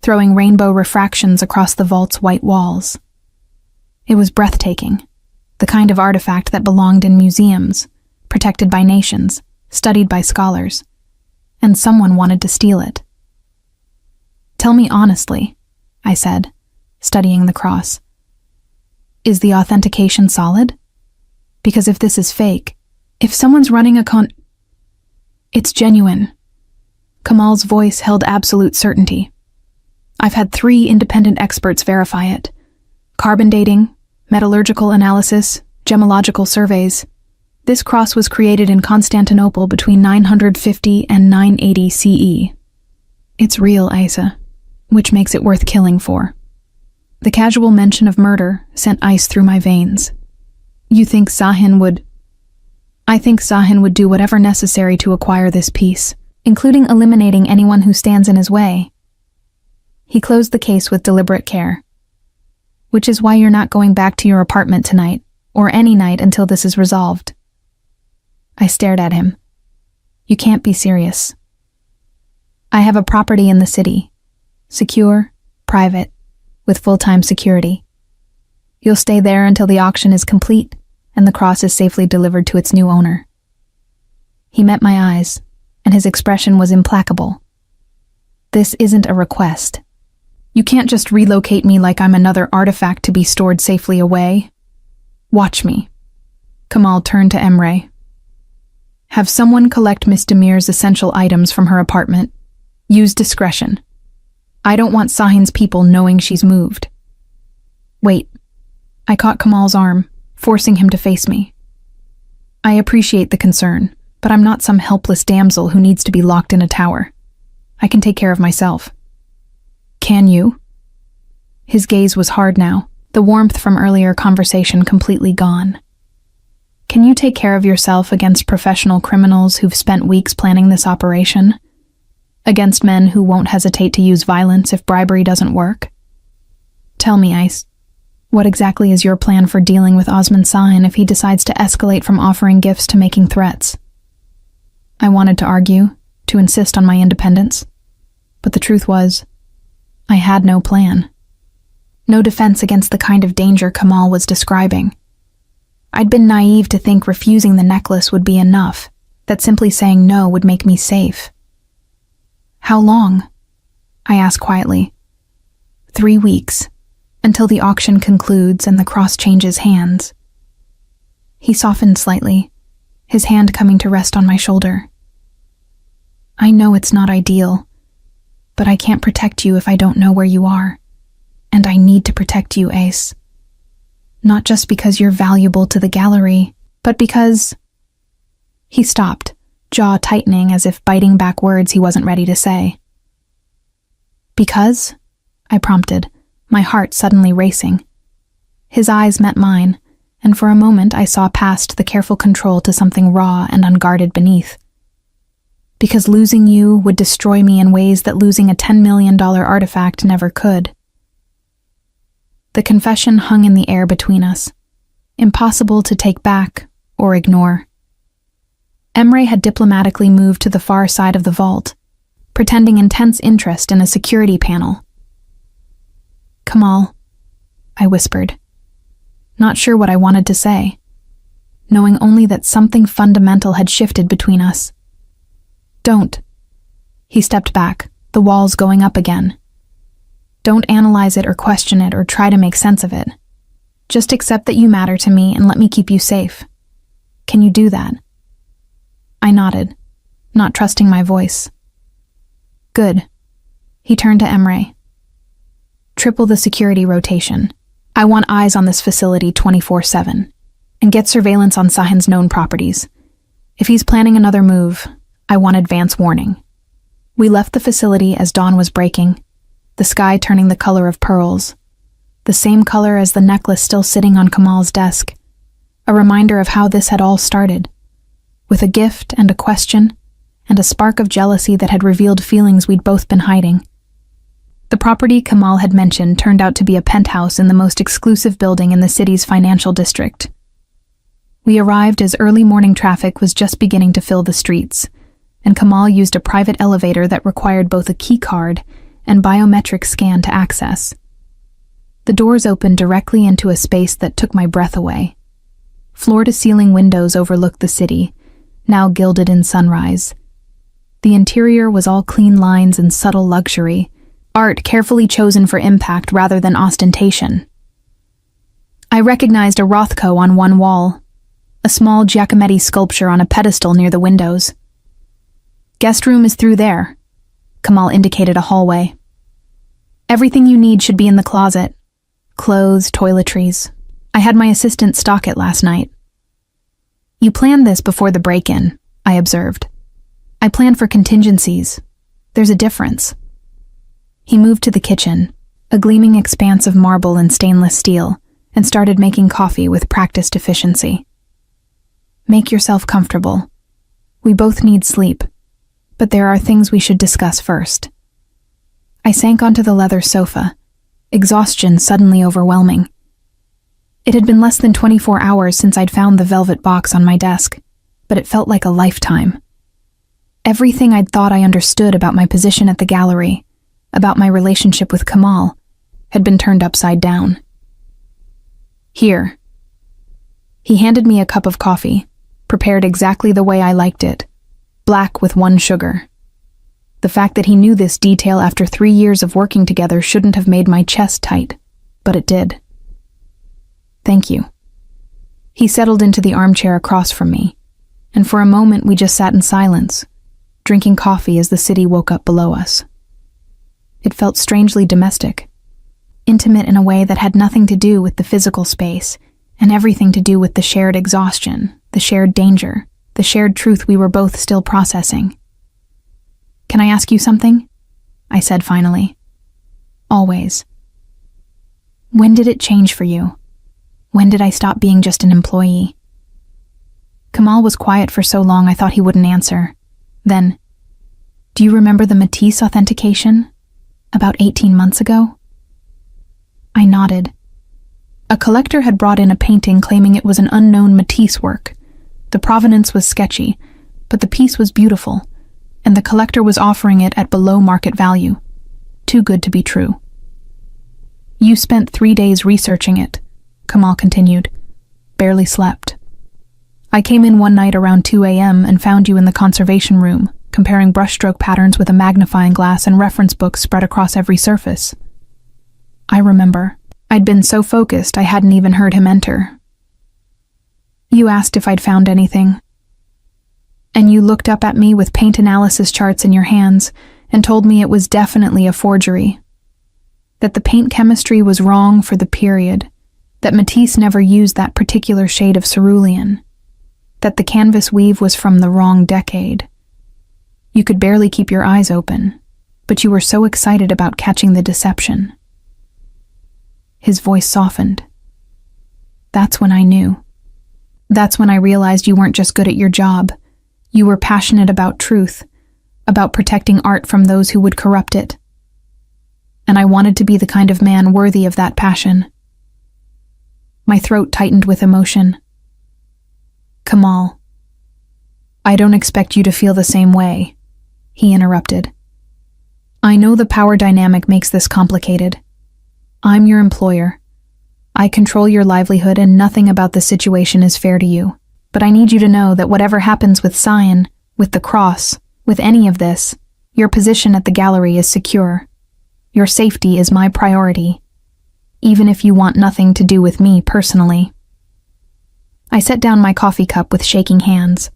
A: throwing rainbow refractions across the vault's white walls. It was breathtaking, the kind of artifact that belonged in museums, protected by nations, studied by scholars, and someone wanted to steal it. "Tell me honestly," I said, studying the cross. "Is the authentication solid? Because if this is fake, if someone's running a It's genuine." Kamal's voice held absolute certainty. "I've had 3 independent experts verify it. Carbon dating, metallurgical analysis, gemological surveys. This cross was created in Constantinople between 950 and 980 CE. It's real, Isa, which makes it worth killing for." The casual mention of murder sent ice through my veins. "You think Sahin would—" "I think Sahin would do whatever necessary to acquire this piece, including eliminating anyone who stands in his way." He closed the case with deliberate care. "Which is why you're not going back to your apartment tonight, or any night until this is resolved." I stared at him. "You can't be serious." "I have a property in the city. Secure, private, with full-time security. You'll stay there until the auction is complete and the cross is safely delivered to its new owner." He met my eyes, and his expression was implacable. "This isn't a request. You can't just relocate me like I'm another artifact to be stored safely away. Watch me." Kamal turned to Emre. "Have someone collect Miss Demir's essential items from her apartment. Use discretion. I don't want Sahin's people knowing she's moved." "Wait." I caught Kamal's arm, forcing him to face me. "I appreciate the concern, but I'm not some helpless damsel who needs to be locked in a tower. I can take care of myself." "Can you?" His gaze was hard now, the warmth from earlier conversation completely gone. "Can you take care of yourself against professional criminals who've spent weeks planning this operation? Against men who won't hesitate to use violence if bribery doesn't work? Tell me, Ice, what exactly is your plan for dealing with Osman Sahin if he decides to escalate from offering gifts to making threats?" I wanted to argue, to insist on my independence, but the truth was, I had no plan. No defense against the kind of danger Kamal was describing. I'd been naive to think refusing the necklace would be enough, that simply saying no would make me safe. "How long?" I asked quietly. 3 weeks, until the auction concludes and the cross changes hands." He softened slightly, his hand coming to rest on my shoulder. "I know it's not ideal, but I can't protect you if I don't know where you are. And I need to protect you, Ace. Not just because you're valuable to the gallery, but because—" He stopped, jaw tightening as if biting back words he wasn't ready to say. "Because?" I prompted, my heart suddenly racing. His eyes met mine, and for a moment I saw past the careful control to something raw and unguarded beneath. "Because losing you would destroy me in ways that losing a $10 million artifact never could." The confession hung in the air between us, impossible to take back or ignore. Emre had diplomatically moved to the far side of the vault, pretending intense interest in a security panel. "Kamal," I whispered, not sure what I wanted to say, knowing only that something fundamental had shifted between us. "Don't." He stepped back, the walls going up again. Don't analyze it or question it or try to make sense of it. Just accept that you matter to me and let me keep you safe. Can you do that?" I nodded, not trusting my voice. "Good." He turned to Emre. "Triple the security rotation. I want eyes on this facility 24/7. And get surveillance on Sahin's known properties. If he's planning another move, I want advance warning." We left the facility as dawn was breaking, the sky turning the color of pearls, the same color as the necklace still sitting on Kamal's desk, a reminder of how this had all started, with a gift and a question, and a spark of jealousy that had revealed feelings we'd both been hiding. The property Kamal had mentioned turned out to be a penthouse in the most exclusive building in the city's financial district. We arrived as early morning traffic was just beginning to fill the streets, and Kamal used a private elevator that required both a key card and biometric scan to access. The doors opened directly into a space that took my breath away. Floor-to-ceiling windows overlooked the city, now gilded in sunrise. The interior was all clean lines and subtle luxury, art carefully chosen for impact rather than ostentation. I recognized a Rothko on one wall, a small Giacometti sculpture on a pedestal near the windows. "Guest room is through there." Kamal indicated a hallway. "Everything you need should be in the closet. Clothes, toiletries. I had my assistant stock it last night." "You planned this before the break-in," I observed. "I planned for contingencies. There's a difference." He moved to the kitchen, a gleaming expanse of marble and stainless steel, and started making coffee with practiced efficiency. "Make yourself comfortable. We both need sleep, but there are things we should discuss first." I sank onto the leather sofa, exhaustion suddenly overwhelming. It had been less than 24 hours since I'd found the velvet box on my desk, but it felt like a lifetime. Everything I'd thought I understood about my position at the gallery, about my relationship with Kamal, had been turned upside down. "Here." He handed me a cup of coffee, prepared exactly the way I liked it, black with 1 sugar. The fact that he knew this detail after 3 years of working together shouldn't have made my chest tight, but it did. "Thank you." He settled into the armchair across from me, and for a moment we just sat in silence, drinking coffee as the city woke up below us. It felt strangely domestic, intimate in a way that had nothing to do with the physical space, and everything to do with the shared exhaustion, the shared danger, the shared truth we were both still processing. "Can I ask you something?" I said finally. "Always." "When did it change for you? When did I stop being just an employee?" Kamal was quiet for so long I thought he wouldn't answer. Then, "Do you remember the Matisse authentication? About 18 months ago?" I nodded. A collector had brought in a painting claiming it was an unknown Matisse work. The provenance was sketchy, but the piece was beautiful, and the collector was offering it at below market value. Too good to be true. "You spent 3 days researching it," Kamal continued. "Barely slept. I came in one night around 2 a.m. and found you in the conservation room, comparing brushstroke patterns with a magnifying glass and reference books spread across every surface." I remember. I'd been so focused I hadn't even heard him enter. "You asked if I'd found anything. And you looked up at me with paint analysis charts in your hands and told me it was definitely a forgery. That the paint chemistry was wrong for the period, that Matisse never used that particular shade of cerulean, that the canvas weave was from the wrong decade. You could barely keep your eyes open, but you were so excited about catching the deception." His voice softened. "That's when I knew. That's when I realized you weren't just good at your job. You were passionate about truth, about protecting art from those who would corrupt it. And I wanted to be the kind of man worthy of that passion." My throat tightened with emotion. "Kamal, I don't expect you to feel the same way," he interrupted. "I know the power dynamic makes this complicated. I'm your employer. I control your livelihood and nothing about the situation is fair to you. But I need you to know that whatever happens with Sion, with the cross, with any of this, your position at the gallery is secure. Your safety is my priority, even if you want nothing to do with me personally." I set down my coffee cup with shaking hands.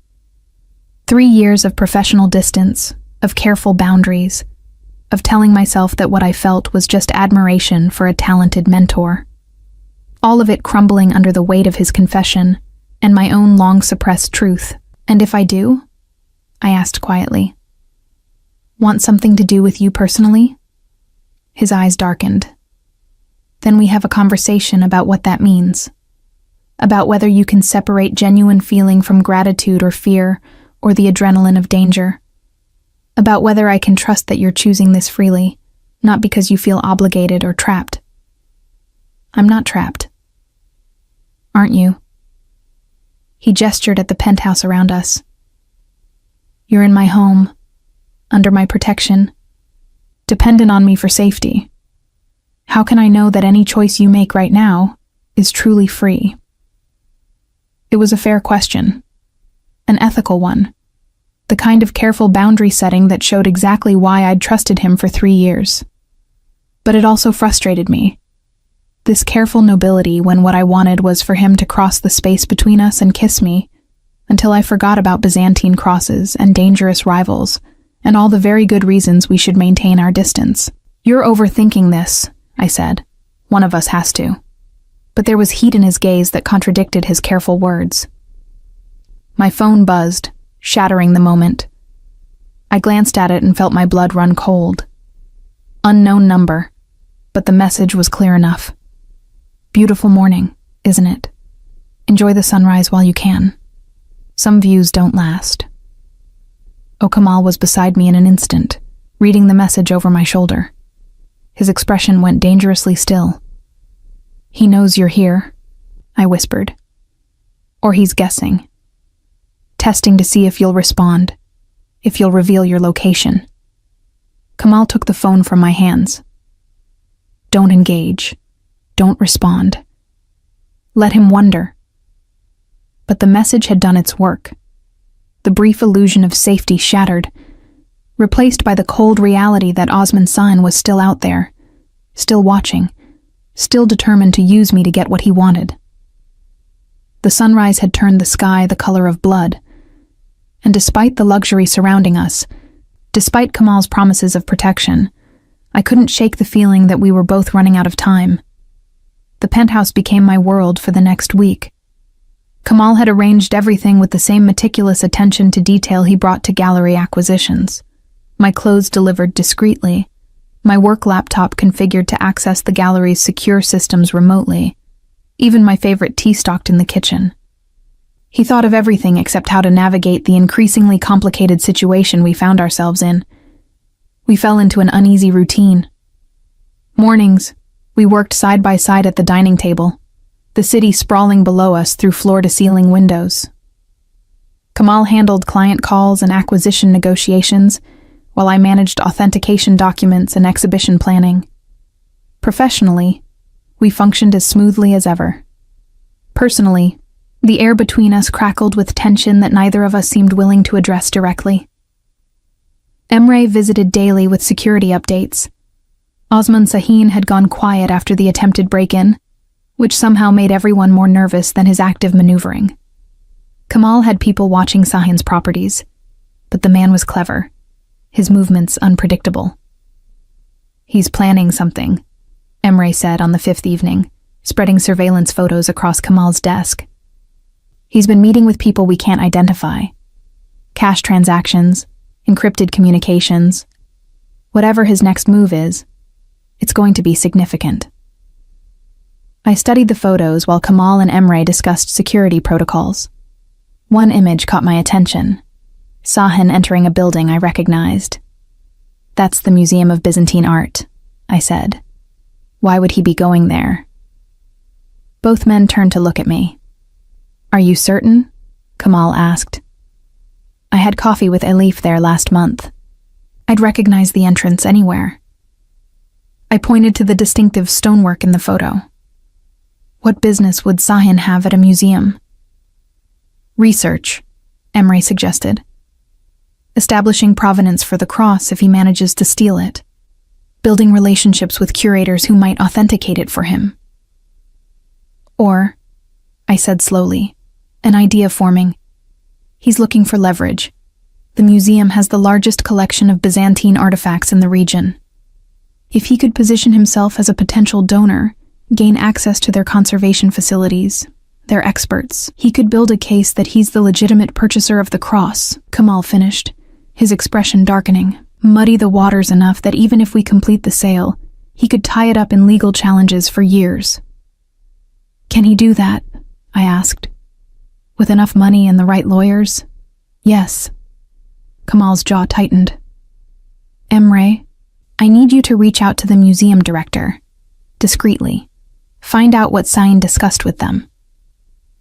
A: 3 years of professional distance, of careful boundaries, of telling myself that what I felt was just admiration for a talented mentor. All of it crumbling under the weight of his confession and my own long-suppressed truth. "And if I do?" I asked quietly. "Want something to do with you personally?" His eyes darkened. "Then we have a conversation about what that means. About whether you can separate genuine feeling from gratitude or fear or the adrenaline of danger. About whether I can trust that you're choosing this freely, not because you feel obligated or trapped." "I'm not trapped." "Aren't you?" He gestured at the penthouse around us. "You're in my home, under my protection, dependent on me for safety. How can I know that any choice you make right now is truly free?" It was a fair question, an ethical one, the kind of careful boundary setting that showed exactly why I'd trusted him for 3 years. But it also frustrated me. This careful nobility when what I wanted was for him to cross the space between us and kiss me, until I forgot about Byzantine crosses and dangerous rivals, and all the very good reasons we should maintain our distance. "You're overthinking this," I said. "One of us has to." But there was heat in his gaze that contradicted his careful words. My phone buzzed, shattering the moment. I glanced at it and felt my blood run cold. Unknown number, but the message was clear enough. "Beautiful morning, isn't it? Enjoy the sunrise while you can. Some views don't last." Kamal was beside me in an instant, reading the message over my shoulder. His expression went dangerously still. "He knows you're here," I whispered. "Or he's guessing. Testing to see if you'll respond, if you'll reveal your location." Kamal took the phone from my hands. "Don't engage. Don't respond. Let him wonder." But the message had done its work. The brief illusion of safety shattered, replaced by the cold reality that Osman Sine was still out there, still watching, still determined to use me to get what he wanted. The sunrise had turned the sky the color of blood, and despite the luxury surrounding us, despite Kamal's promises of protection, I couldn't shake the feeling that we were both running out of time. The penthouse became my world for the next week. Kamal had arranged everything with the same meticulous attention to detail he brought to gallery acquisitions. My clothes delivered discreetly, my work laptop configured to access the gallery's secure systems remotely, even my favorite tea stocked in the kitchen. He thought of everything except how to navigate the increasingly complicated situation we found ourselves in. We fell into an uneasy routine. Mornings, we worked side by side at the dining table, the city sprawling below us through floor-to-ceiling windows. Kamal handled client calls and acquisition negotiations, while I managed authentication documents and exhibition planning. Professionally, we functioned as smoothly as ever. Personally, the air between us crackled with tension that neither of us seemed willing to address directly. Emre visited daily with security updates. Osman Sahin had gone quiet after the attempted break-in, which somehow made everyone more nervous than his active maneuvering. Kamal had people watching Sahin's properties, but the man was clever, his movements unpredictable. "He's planning something," Emre said on the 5th evening, spreading surveillance photos across Kamal's desk. "He's been meeting with people we can't identify. Cash transactions, encrypted communications. Whatever his next move is, it's going to be significant." I studied the photos while Kamal and Emre discussed security protocols. One image caught my attention. Sahin entering a building I recognized. "That's the Museum of Byzantine Art," I said. "Why would he be going there?" Both men turned to look at me. "Are you certain?" Kamal asked. "I had coffee with Elif there last month. I'd recognize the entrance anywhere." I pointed to the distinctive stonework in the photo. What business would Sahin have at a museum? "Research," Emre suggested. "Establishing provenance for the cross if he manages to steal it." building relationships with curators who might authenticate it for him. Or, I said slowly, an idea forming. He's looking for leverage. The museum has the largest collection of Byzantine artifacts in the region. If he could position himself as a potential donor, gain access to their conservation facilities, their experts, he could build a case that he's the legitimate purchaser of the cross, Kamal finished, his expression darkening. Muddy the waters enough that even if we complete the sale, he could tie it up in legal challenges for years. Can he do that? I asked. With enough money and the right lawyers? Yes. Kamal's jaw tightened. Emre, I need you to reach out to the museum director. Discreetly. Find out what Sain discussed with them.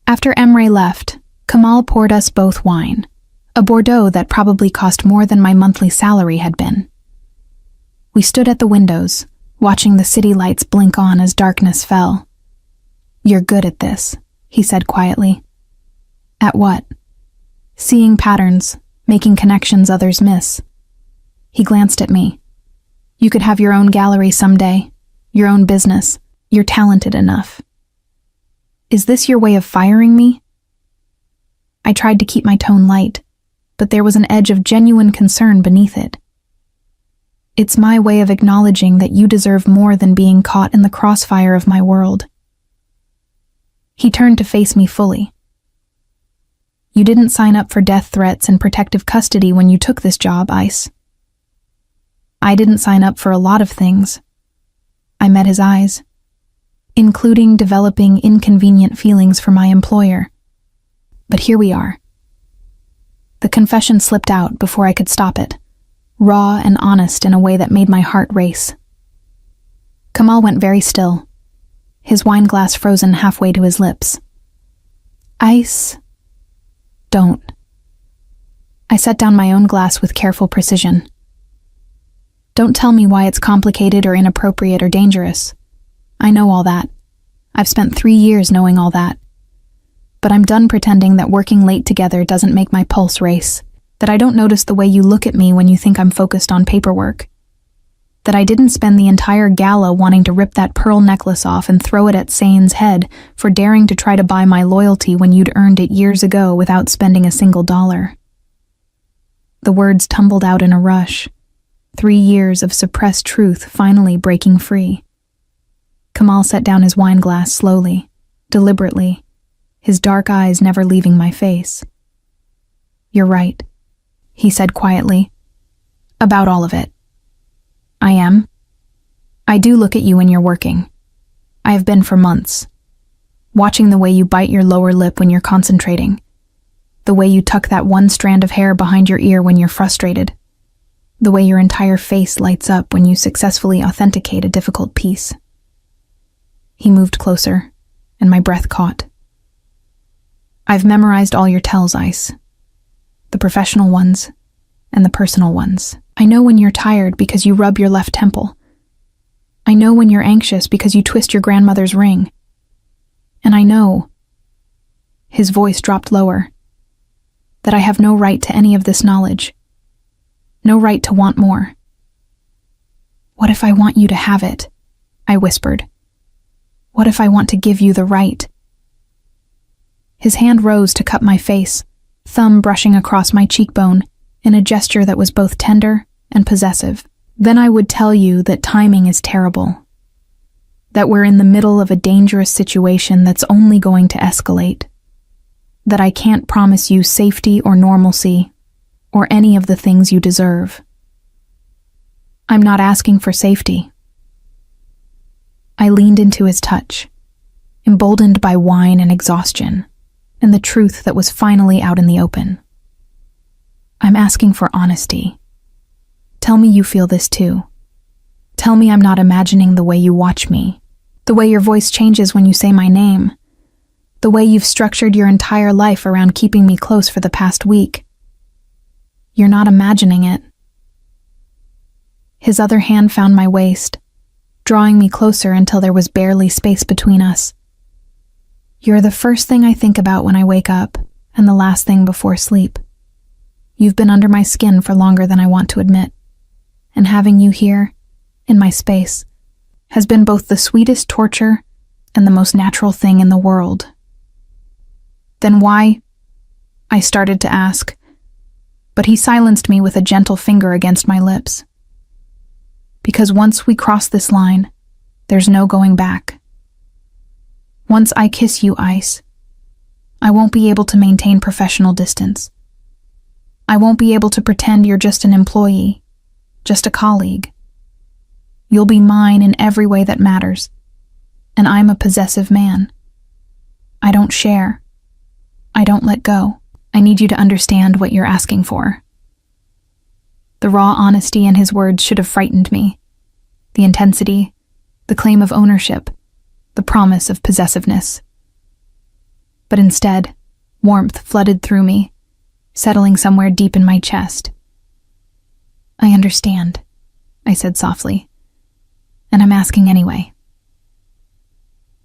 A: After Emre left, Kamal poured us both wine. A Bordeaux that probably cost more than my monthly salary had been. We stood at the windows, watching the city lights blink on as darkness fell. You're good at this, he said quietly. At what? Seeing patterns, making connections others miss. He glanced at me. You could have your own gallery someday, your own business. You're talented enough. Is this your way of firing me? I tried to keep my tone light, but there was an edge of genuine concern beneath it. It's my way of acknowledging that you deserve more than being caught in the crossfire of my world. He turned to face me fully. You didn't sign up for death threats and protective custody when you took this job, Ice. I didn't sign up for a lot of things. I met his eyes, including developing inconvenient feelings for my employer. But here we are. The confession slipped out before I could stop it, raw and honest in a way that made my heart race. Kamal went very still, his wine glass frozen halfway to his lips. Ice, don't. I set down my own glass with careful precision. Don't tell me why it's complicated or inappropriate or dangerous. I know all that. I've spent 3 years knowing all that. But I'm done pretending that working late together doesn't make my pulse race, that I don't notice the way you look at me when you think I'm focused on paperwork, that I didn't spend the entire gala wanting to rip that pearl necklace off and throw it at Sain's head for daring to try to buy my loyalty when you'd earned it years ago without spending a single dollar. The words tumbled out in a rush, 3 years of suppressed truth finally breaking free. Kamal set down his wine glass slowly, deliberately, his dark eyes never leaving my face. You're right, he said quietly. About all of it. I am. I do look at you when you're working. I have been for months. Watching the way you bite your lower lip when you're concentrating. The way you tuck that one strand of hair behind your ear when you're frustrated. The way your entire face lights up when you successfully authenticate a difficult piece. He moved closer, and my breath caught. I've memorized all your tells, Ice. The professional ones, and the personal ones. I know when you're tired because you rub your left temple. I know when you're anxious because you twist your grandmother's ring. And I know, his voice dropped lower, that I have no right to any of this knowledge. No right to want more. What if I want you to have it? I whispered. What if I want to give you the right? His hand rose to cup my face, thumb brushing across my cheekbone in a gesture that was both tender and possessive. Then I would tell you that timing is terrible, that we're in the middle of a dangerous situation that's only going to escalate, that I can't promise you safety or normalcy, or any of the things you deserve. I'm not asking for safety. I leaned into his touch, emboldened by wine and exhaustion, and the truth that was finally out in the open. I'm asking for honesty. Tell me you feel this too. Tell me I'm not imagining the way you watch me, the way your voice changes when you say my name, the way you've structured your entire life around keeping me close for the past week. You're not imagining it. His other hand found my waist, drawing me closer until there was barely space between us. You're the first thing I think about when I wake up, and the last thing before sleep. You've been under my skin for longer than I want to admit, and having you here, in my space, has been both the sweetest torture and the most natural thing in the world. Then why? I started to ask, but he silenced me with a gentle finger against my lips. Because once we cross this line, there's no going back. Once I kiss you, Ice, I won't be able to maintain professional distance. I won't be able to pretend you're just an employee, just a colleague. You'll be mine in every way that matters, and I'm a possessive man. I don't share. I don't let go. I need you to understand what you're asking for. The raw honesty in his words should have frightened me. The intensity, the claim of ownership, the promise of possessiveness. But instead, warmth flooded through me, settling somewhere deep in my chest. I understand, I said softly, and I'm asking anyway.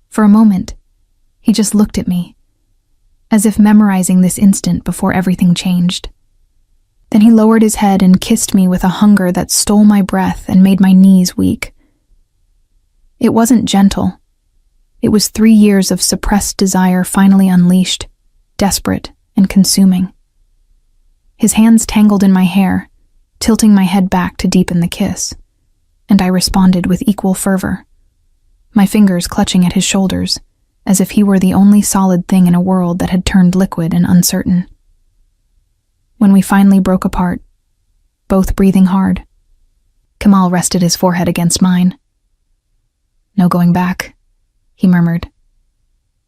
A: For a moment, he just looked at me, as if memorizing this instant before everything changed. Then he lowered his head and kissed me with a hunger that stole my breath and made my knees weak. It wasn't gentle. It was 3 years of suppressed desire finally unleashed, desperate and consuming. His hands tangled in my hair, tilting my head back to deepen the kiss, and I responded with equal fervor, my fingers clutching at his shoulders, as if he were the only solid thing in a world that had turned liquid and uncertain. When we finally broke apart, both breathing hard, Kamal rested his forehead against mine. "No going back," he murmured.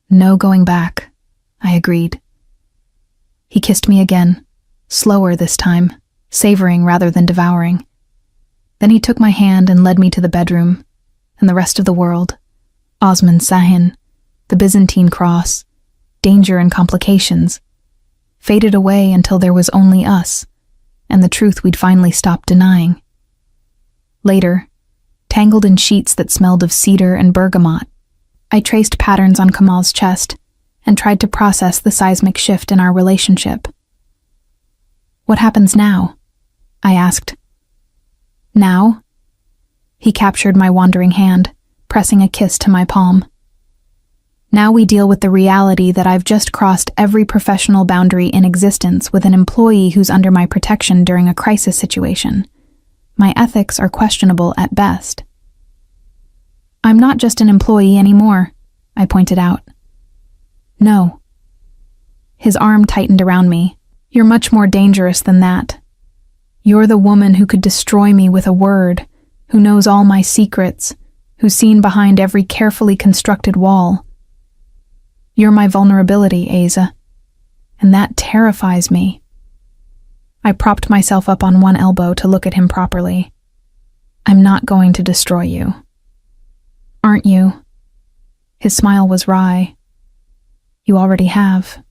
A: "No going back," I agreed. He kissed me again, slower this time, savoring rather than devouring. Then he took my hand and led me to the bedroom, and the rest of the world, Osman Sahin, the Byzantine cross, danger and complications, faded away until there was only us, and the truth we'd finally stopped denying. Later, tangled in sheets that smelled of cedar and bergamot, I traced patterns on Kamal's chest and tried to process the seismic shift in our relationship. "What happens now?" I asked. "Now?" He captured my wandering hand, pressing a kiss to my palm. "Now we deal with the reality that I've just crossed every professional boundary in existence with an employee who's under my protection during a crisis situation. My ethics are questionable at best." "I'm not just an employee anymore," I pointed out. "No." His arm tightened around me. "You're much more dangerous than that. You're the woman who could destroy me with a word, who knows all my secrets, who's seen behind every carefully constructed wall. You're my vulnerability, Asa, and that terrifies me." I propped myself up on one elbow to look at him properly. "I'm not going to destroy you." "Aren't you?" His smile was wry. "You already have.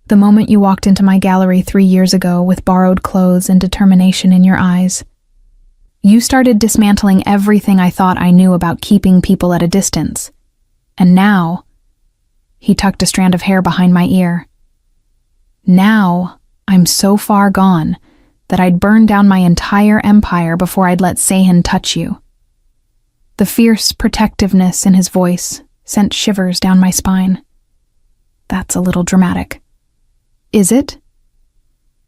A: The moment you walked into my gallery 3 years ago with borrowed clothes and determination in your eyes, you started dismantling everything I thought I knew about keeping people at a distance. And now," he tucked a strand of hair behind my ear, "now I'm so far gone that I'd burn down my entire empire before I'd let Sahin touch you." The fierce protectiveness in his voice sent shivers down my spine. "That's a little dramatic." "Is it?"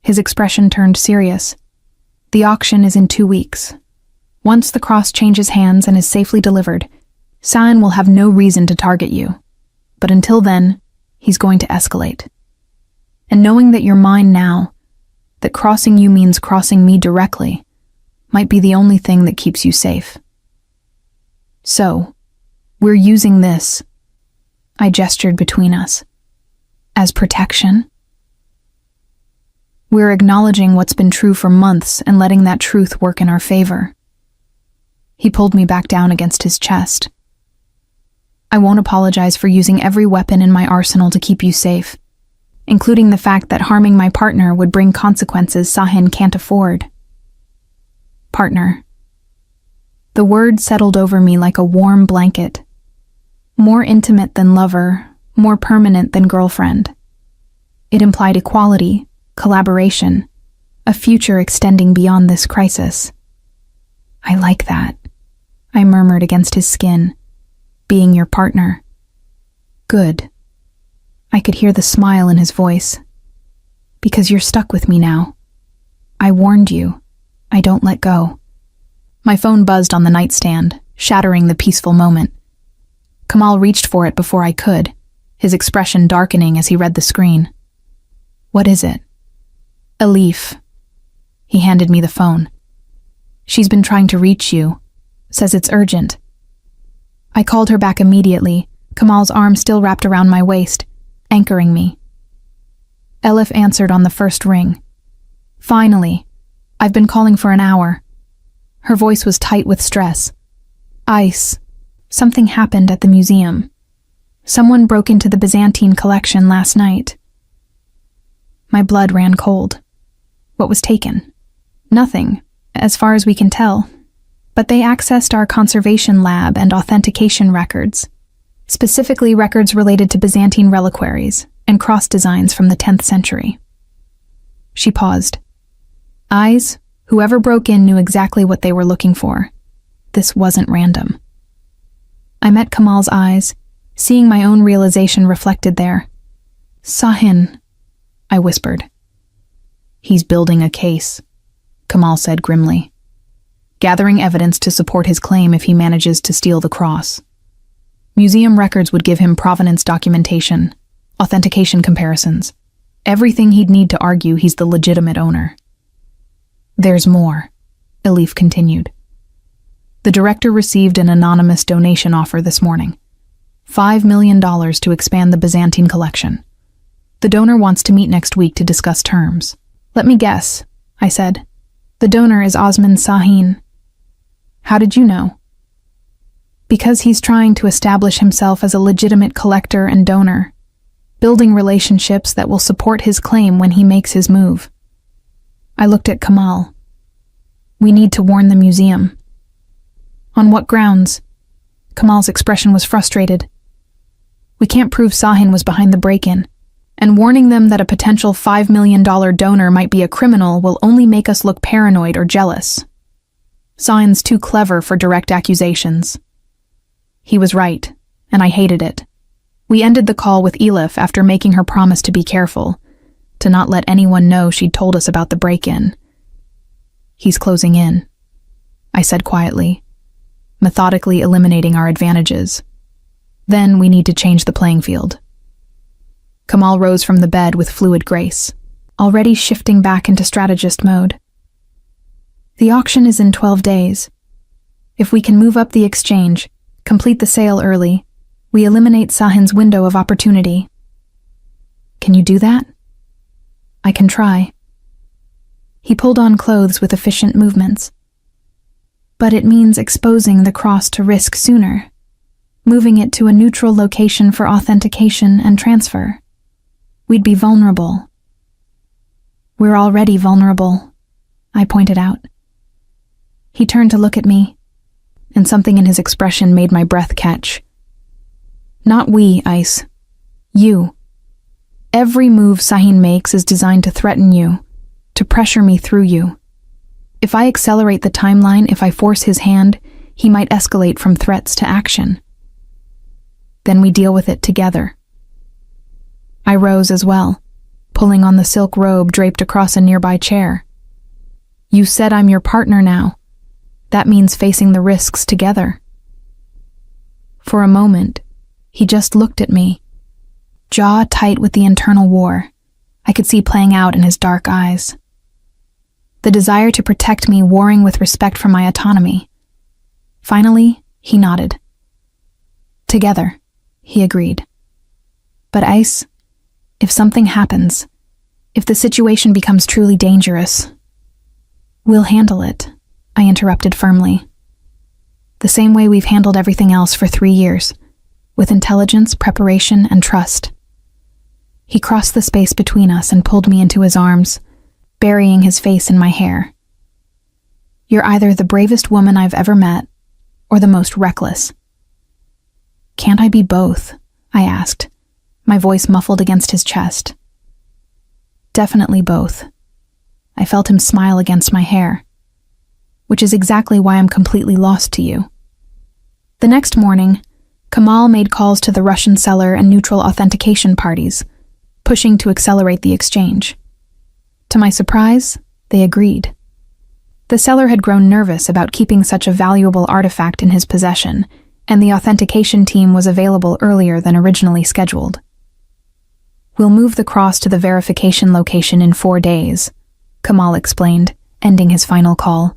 A: His expression turned serious. "The auction is in 2 weeks. Once the cross changes hands and is safely delivered, Sahin will have no reason to target you. But until then, he's going to escalate. And knowing that you're mine now, that crossing you means crossing me directly, might be the only thing that keeps you safe. So, we're using this," I gestured between us, "as protection. We're acknowledging what's been true for months and letting that truth work in our favor." He pulled me back down against his chest. "I won't apologize for using every weapon in my arsenal to keep you safe, including the fact that harming my partner would bring consequences Sahin can't afford." Partner. The word settled over me like a warm blanket. More intimate than lover, more permanent than girlfriend. It implied equality, collaboration, a future extending beyond this crisis. "I like that," I murmured against his skin. Being your partner. Good. I could hear the smile in his voice. Because you're stuck with me now. I warned you. I don't let go. My phone buzzed on the nightstand, shattering the peaceful moment. Kamal reached for it before I could, his expression darkening as he read the screen. What is it? Elif. He handed me the phone. She's been trying to reach you. Says it's urgent. I called her back immediately, Kamal's arm still wrapped around my waist, anchoring me. Elif answered on the first ring. Finally. I've been calling for an hour. Her voice was tight with stress. Ice. Something happened at the museum. Someone broke into the Byzantine collection last night. My blood ran cold. What was taken? Nothing, as far as we can tell. But they accessed our conservation lab and authentication records, specifically records related to Byzantine reliquaries and cross designs from the 10th century. She paused. Eyes, whoever broke in knew exactly what they were looking for. This wasn't random. I met Kamal's eyes, seeing my own realization reflected there. Sahin, I whispered. He's building a case, Kamal said grimly. Gathering evidence to support his claim if he manages to steal the cross. Museum records would give him provenance documentation, authentication comparisons, everything he'd need to argue he's the legitimate owner. There's more, Elif continued. The director received an anonymous donation offer this morning. $5 million to expand the Byzantine collection. The donor wants to meet next week to discuss terms. Let me guess, I said. The donor is Osman Sahin. How did you know? Because he's trying to establish himself as a legitimate collector and donor, building relationships that will support his claim when he makes his move. I looked at Kamal. We need to warn the museum. On what grounds? Kamal's expression was frustrated. We can't prove Sahin was behind the break-in, and warning them that a potential $5 million donor might be a criminal will only make us look paranoid or jealous. Sahin's too clever for direct accusations. He was right, and I hated it. We ended the call with Elif after making her promise to be careful, to not let anyone know she'd told us about the break-in. He's closing in, I said quietly, methodically eliminating our advantages. Then we need to change the playing field. Kamal rose from the bed with fluid grace, already shifting back into strategist mode. The auction is in 12 days. If we can move up the exchange, complete the sale early, we eliminate Sahin's window of opportunity. Can you do that? I can try. He pulled on clothes with efficient movements. But it means exposing the cross to risk sooner, moving it to a neutral location for authentication and transfer. We'd be vulnerable. We're already vulnerable, I pointed out. He turned to look at me, and something in his expression made my breath catch. Not we, Ice. You. Every move Sahin makes is designed to threaten you, to pressure me through you. If I accelerate the timeline, if I force his hand, he might escalate from threats to action. Then we deal with it together. I rose as well, pulling on the silk robe draped across a nearby chair. You said I'm your partner now. That means facing the risks together. For a moment, he just looked at me, jaw tight with the internal war I could see playing out in his dark eyes. The desire to protect me warring with respect for my autonomy. Finally, he nodded. Together, he agreed. But Ice, if something happens, if the situation becomes truly dangerous, we'll handle it, I interrupted firmly. The same way we've handled everything else for 3 years, with intelligence, preparation, and trust. He crossed the space between us and pulled me into his arms, burying his face in my hair. You're either the bravest woman I've ever met, or the most reckless. Can't I be both? I asked, my voice muffled against his chest. Definitely both. I felt him smile against my hair. Which is exactly why I'm completely lost to you. The next morning, Kamal made calls to the Russian seller and neutral authentication parties, pushing to accelerate the exchange. To my surprise, they agreed. The seller had grown nervous about keeping such a valuable artifact in his possession, and the authentication team was available earlier than originally scheduled. "We'll move the cross to the verification location in 4 days," Kamal explained, ending his final call.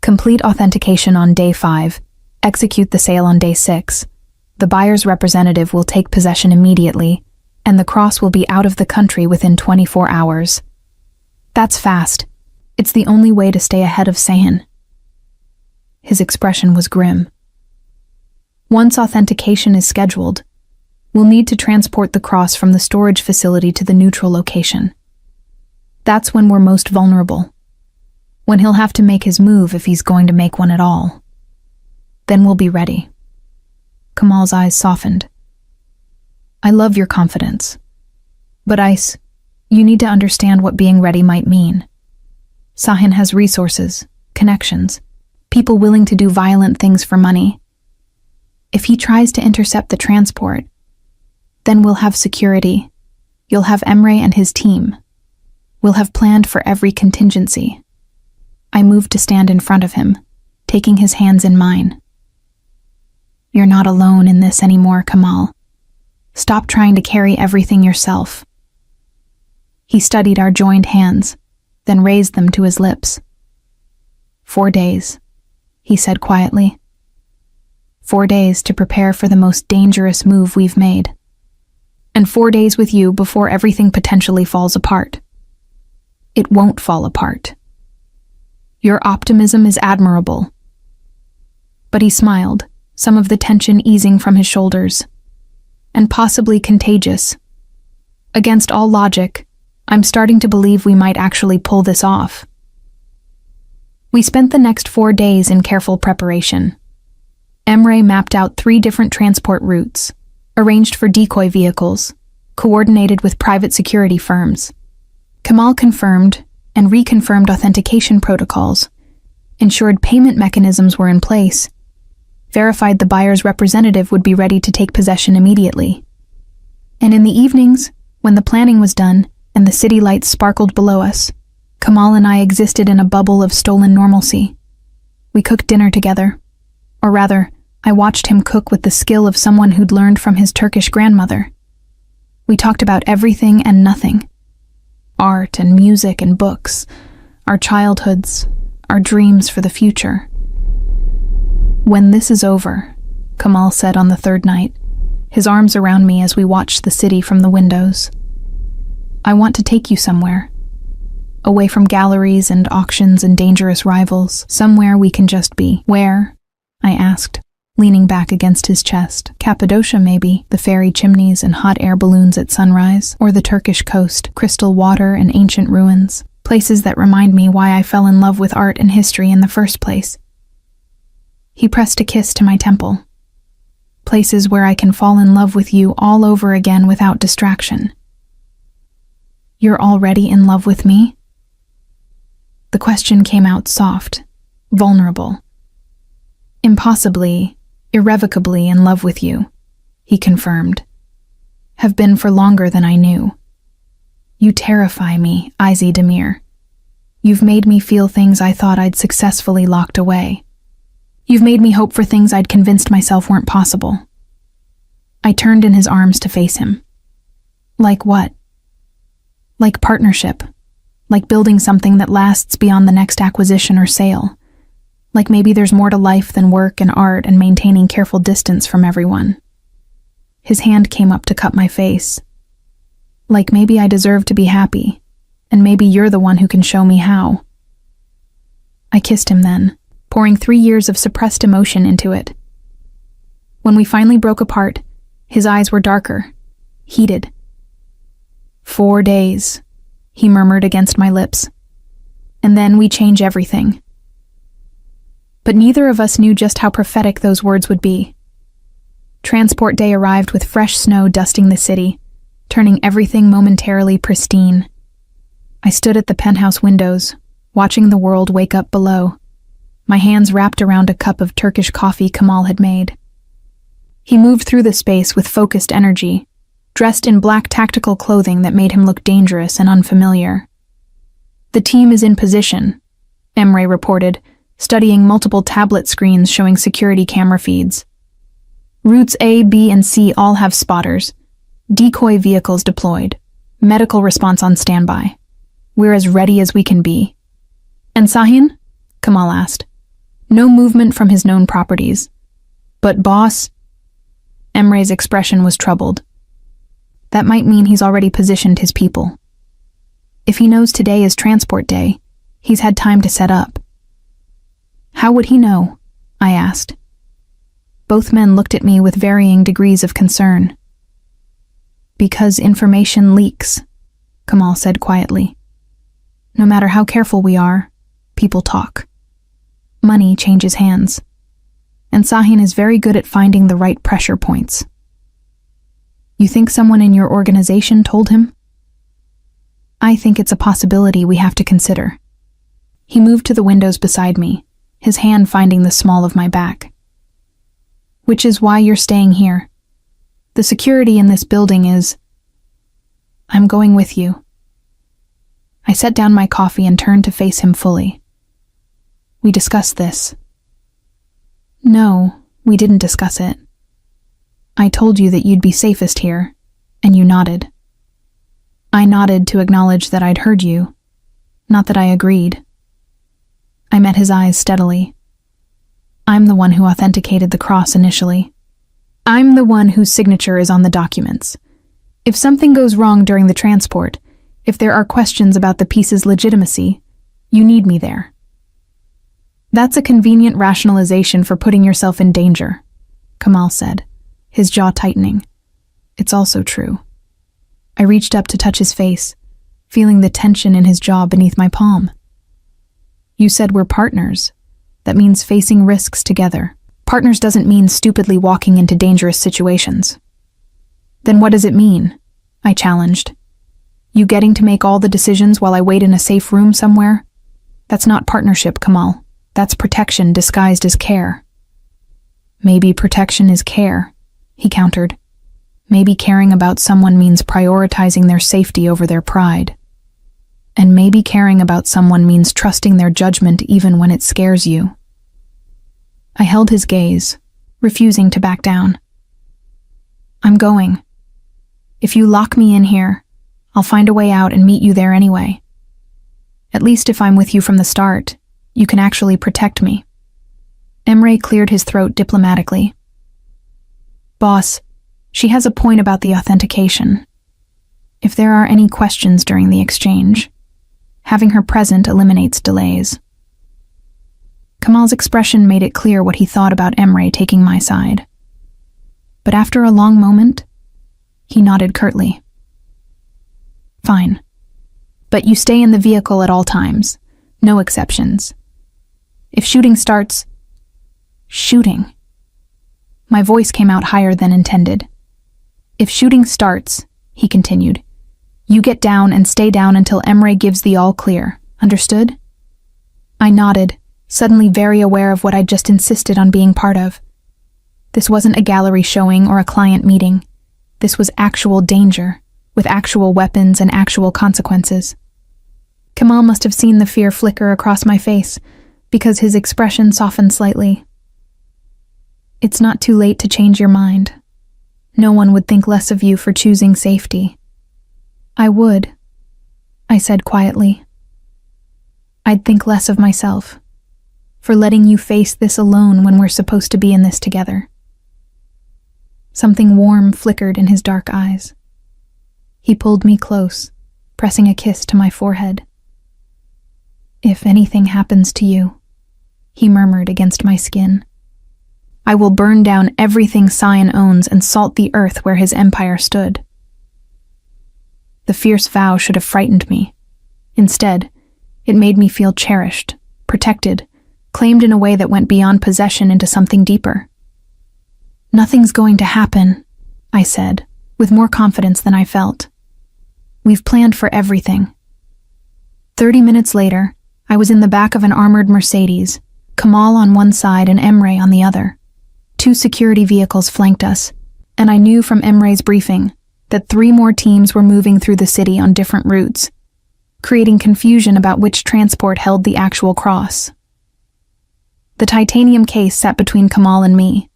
A: "Complete authentication on day 5, execute the sale on day 6. The buyer's representative will take possession immediately, and the cross will be out of the country within 24 hours. That's fast. It's the only way to stay ahead of Sahin." His expression was grim. "Once authentication is scheduled, we'll need to transport the cross from the storage facility to the neutral location. That's when we're most vulnerable, when he'll have to make his move if he's going to make one at all. Then we'll be ready." Kamal's eyes softened. "I love your confidence. But Ice, you need to understand what being ready might mean. Sahin has resources, connections, people willing to do violent things for money. If he tries to intercept the transport, then we'll have security. You'll have Emre and his team. We'll have planned for every contingency." I moved to stand in front of him, taking his hands in mine. "You're not alone in this anymore, Kamal. Stop trying to carry everything yourself." He studied our joined hands, then raised them to his lips. 4 days, he said quietly. 4 days to prepare for the most dangerous move we've made. And 4 days with you before everything potentially falls apart. It won't fall apart. Your optimism is admirable." But he smiled, some of the tension easing from his shoulders. "And possibly contagious. Against all logic, I'm starting to believe we might actually pull this off." We spent the next 4 days in careful preparation. Emre mapped out 3 different transport routes, arranged for decoy vehicles, coordinated with private security firms. Kamal confirmed and reconfirmed authentication protocols, ensured payment mechanisms were in place, verified the buyer's representative would be ready to take possession immediately. And in the evenings, when the planning was done and the city lights sparkled below us, Kamal and I existed in a bubble of stolen normalcy. We cooked dinner together. Or rather, I watched him cook with the skill of someone who'd learned from his Turkish grandmother. We talked about everything and nothing. Art and music and books, our childhoods, our dreams for the future. "When this is over," Kamal said on the 3rd night, his arms around me as we watched the city from the windows. "I want to take you somewhere. Away from galleries and auctions and dangerous rivals, somewhere we can just be." "Where?" I asked, leaning back against his chest. "Cappadocia, maybe, the fairy chimneys and hot air balloons at sunrise, or the Turkish coast, crystal water and ancient ruins, places that remind me why I fell in love with art and history in the first place." He pressed a kiss to my temple. "Places where I can fall in love with you all over again without distraction." "You're already in love with me?" The question came out soft, vulnerable. "Impossibly, irrevocably in love with you," he confirmed. "Have been for longer than I knew. You terrify me, Izzy Demir. You've made me feel things I thought I'd successfully locked away. You've made me hope for things I'd convinced myself weren't possible." I turned in his arms to face him. "Like what?" "Like partnership. Like building something that lasts beyond the next acquisition or sale. Like maybe there's more to life than work and art and maintaining careful distance from everyone." His hand came up to cup my face. "Like maybe I deserve to be happy, and maybe you're the one who can show me how." I kissed him then, pouring 3 years of suppressed emotion into it. When we finally broke apart, his eyes were darker, heated. 4 days, he murmured against my lips. "And then we change everything." But neither of us knew just how prophetic those words would be. Transport day arrived with fresh snow dusting the city, turning everything momentarily pristine. I stood at the penthouse windows, watching the world wake up below, my hands wrapped around a cup of Turkish coffee Kamal had made. He moved through the space with focused energy, dressed in black tactical clothing that made him look dangerous and unfamiliar. "The team is in position," Emre reported, studying multiple tablet screens showing security camera feeds. "Routes A, B, and C all have spotters. Decoy vehicles deployed. Medical response on standby. We're as ready as we can be." "And Sahin?" Kamal asked. "No movement from his known properties. But boss..." Emre's expression was troubled. "That might mean he's already positioned his people. If he knows today is transport day, he's had time to set up." "How would he know?" I asked. Both men looked at me with varying degrees of concern. "Because information leaks," Kamal said quietly. "No matter how careful we are, people talk. Money changes hands. And Sahin is very good at finding the right pressure points." "You think someone in your organization told him?" "I think it's a possibility we have to consider." He moved to the windows beside me, his hand finding the small of my back. "Which is why you're staying here. The security in this building is..." "I'm going with you." I set down my coffee and turned to face him fully. "We discussed this." "No, we didn't discuss it. I told you that you'd be safest here, and you nodded." I nodded to acknowledge that I'd heard you, not that I agreed. I met his eyes steadily. "I'm the one who authenticated the cross initially. I'm the one whose signature is on the documents. If something goes wrong during the transport, if there are questions about the piece's legitimacy, you need me there." "That's a convenient rationalization for putting yourself in danger," Kamal said, his jaw tightening. "It's also true." I reached up to touch his face, feeling the tension in his jaw beneath my palm. "You said we're partners. That means facing risks together. Partners doesn't mean stupidly walking into dangerous situations." "Then what does it mean?" I challenged. "You getting to make all the decisions while I wait in a safe room somewhere? That's not partnership, Kamal. That's protection disguised as care." "Maybe protection is care," he countered. "Maybe caring about someone means prioritizing their safety over their pride. And maybe caring about someone means trusting their judgment even when it scares you." I held his gaze, refusing to back down. "I'm going. If you lock me in here, I'll find a way out and meet you there anyway. At least if I'm with you from the start, you can actually protect me." Emre cleared his throat diplomatically. "Boss, she has a point about the authentication. If there are any questions during the exchange, having her present eliminates delays." Kamal's expression made it clear what he thought about Emre taking my side. But after a long moment, he nodded curtly. "Fine. But you stay in the vehicle at all times. No exceptions. If shooting starts..." "Shooting?" My voice came out higher than intended. "If shooting starts," he continued, "you get down and stay down until Emre gives the all clear. Understood?" I nodded, suddenly very aware of what I'd just insisted on being part of. This wasn't a gallery showing or a client meeting. This was actual danger, with actual weapons and actual consequences. Kamal must have seen the fear flicker across my face, because his expression softened slightly. "It's not too late to change your mind. No one would think less of you for choosing safety." "I would," I said quietly. "I'd think less of myself, for letting you face this alone when we're supposed to be in this together." Something warm flickered in his dark eyes. He pulled me close, pressing a kiss to my forehead. "If anything happens to you," he murmured against my skin, "I will burn down everything Sion owns and salt the earth where his empire stood." The fierce vow should have frightened me. Instead, it made me feel cherished, protected, claimed in a way that went beyond possession into something deeper. "Nothing's going to happen," I said, with more confidence than I felt. "We've planned for everything." 30 minutes later, I was in the back of an armored Mercedes, Kamal on one side and Emre on the other. 2 security vehicles flanked us, and I knew from Emre's briefing that 3 more teams were moving through the city on different routes, creating confusion about which transport held the actual cross. The titanium case sat between Kamal and me,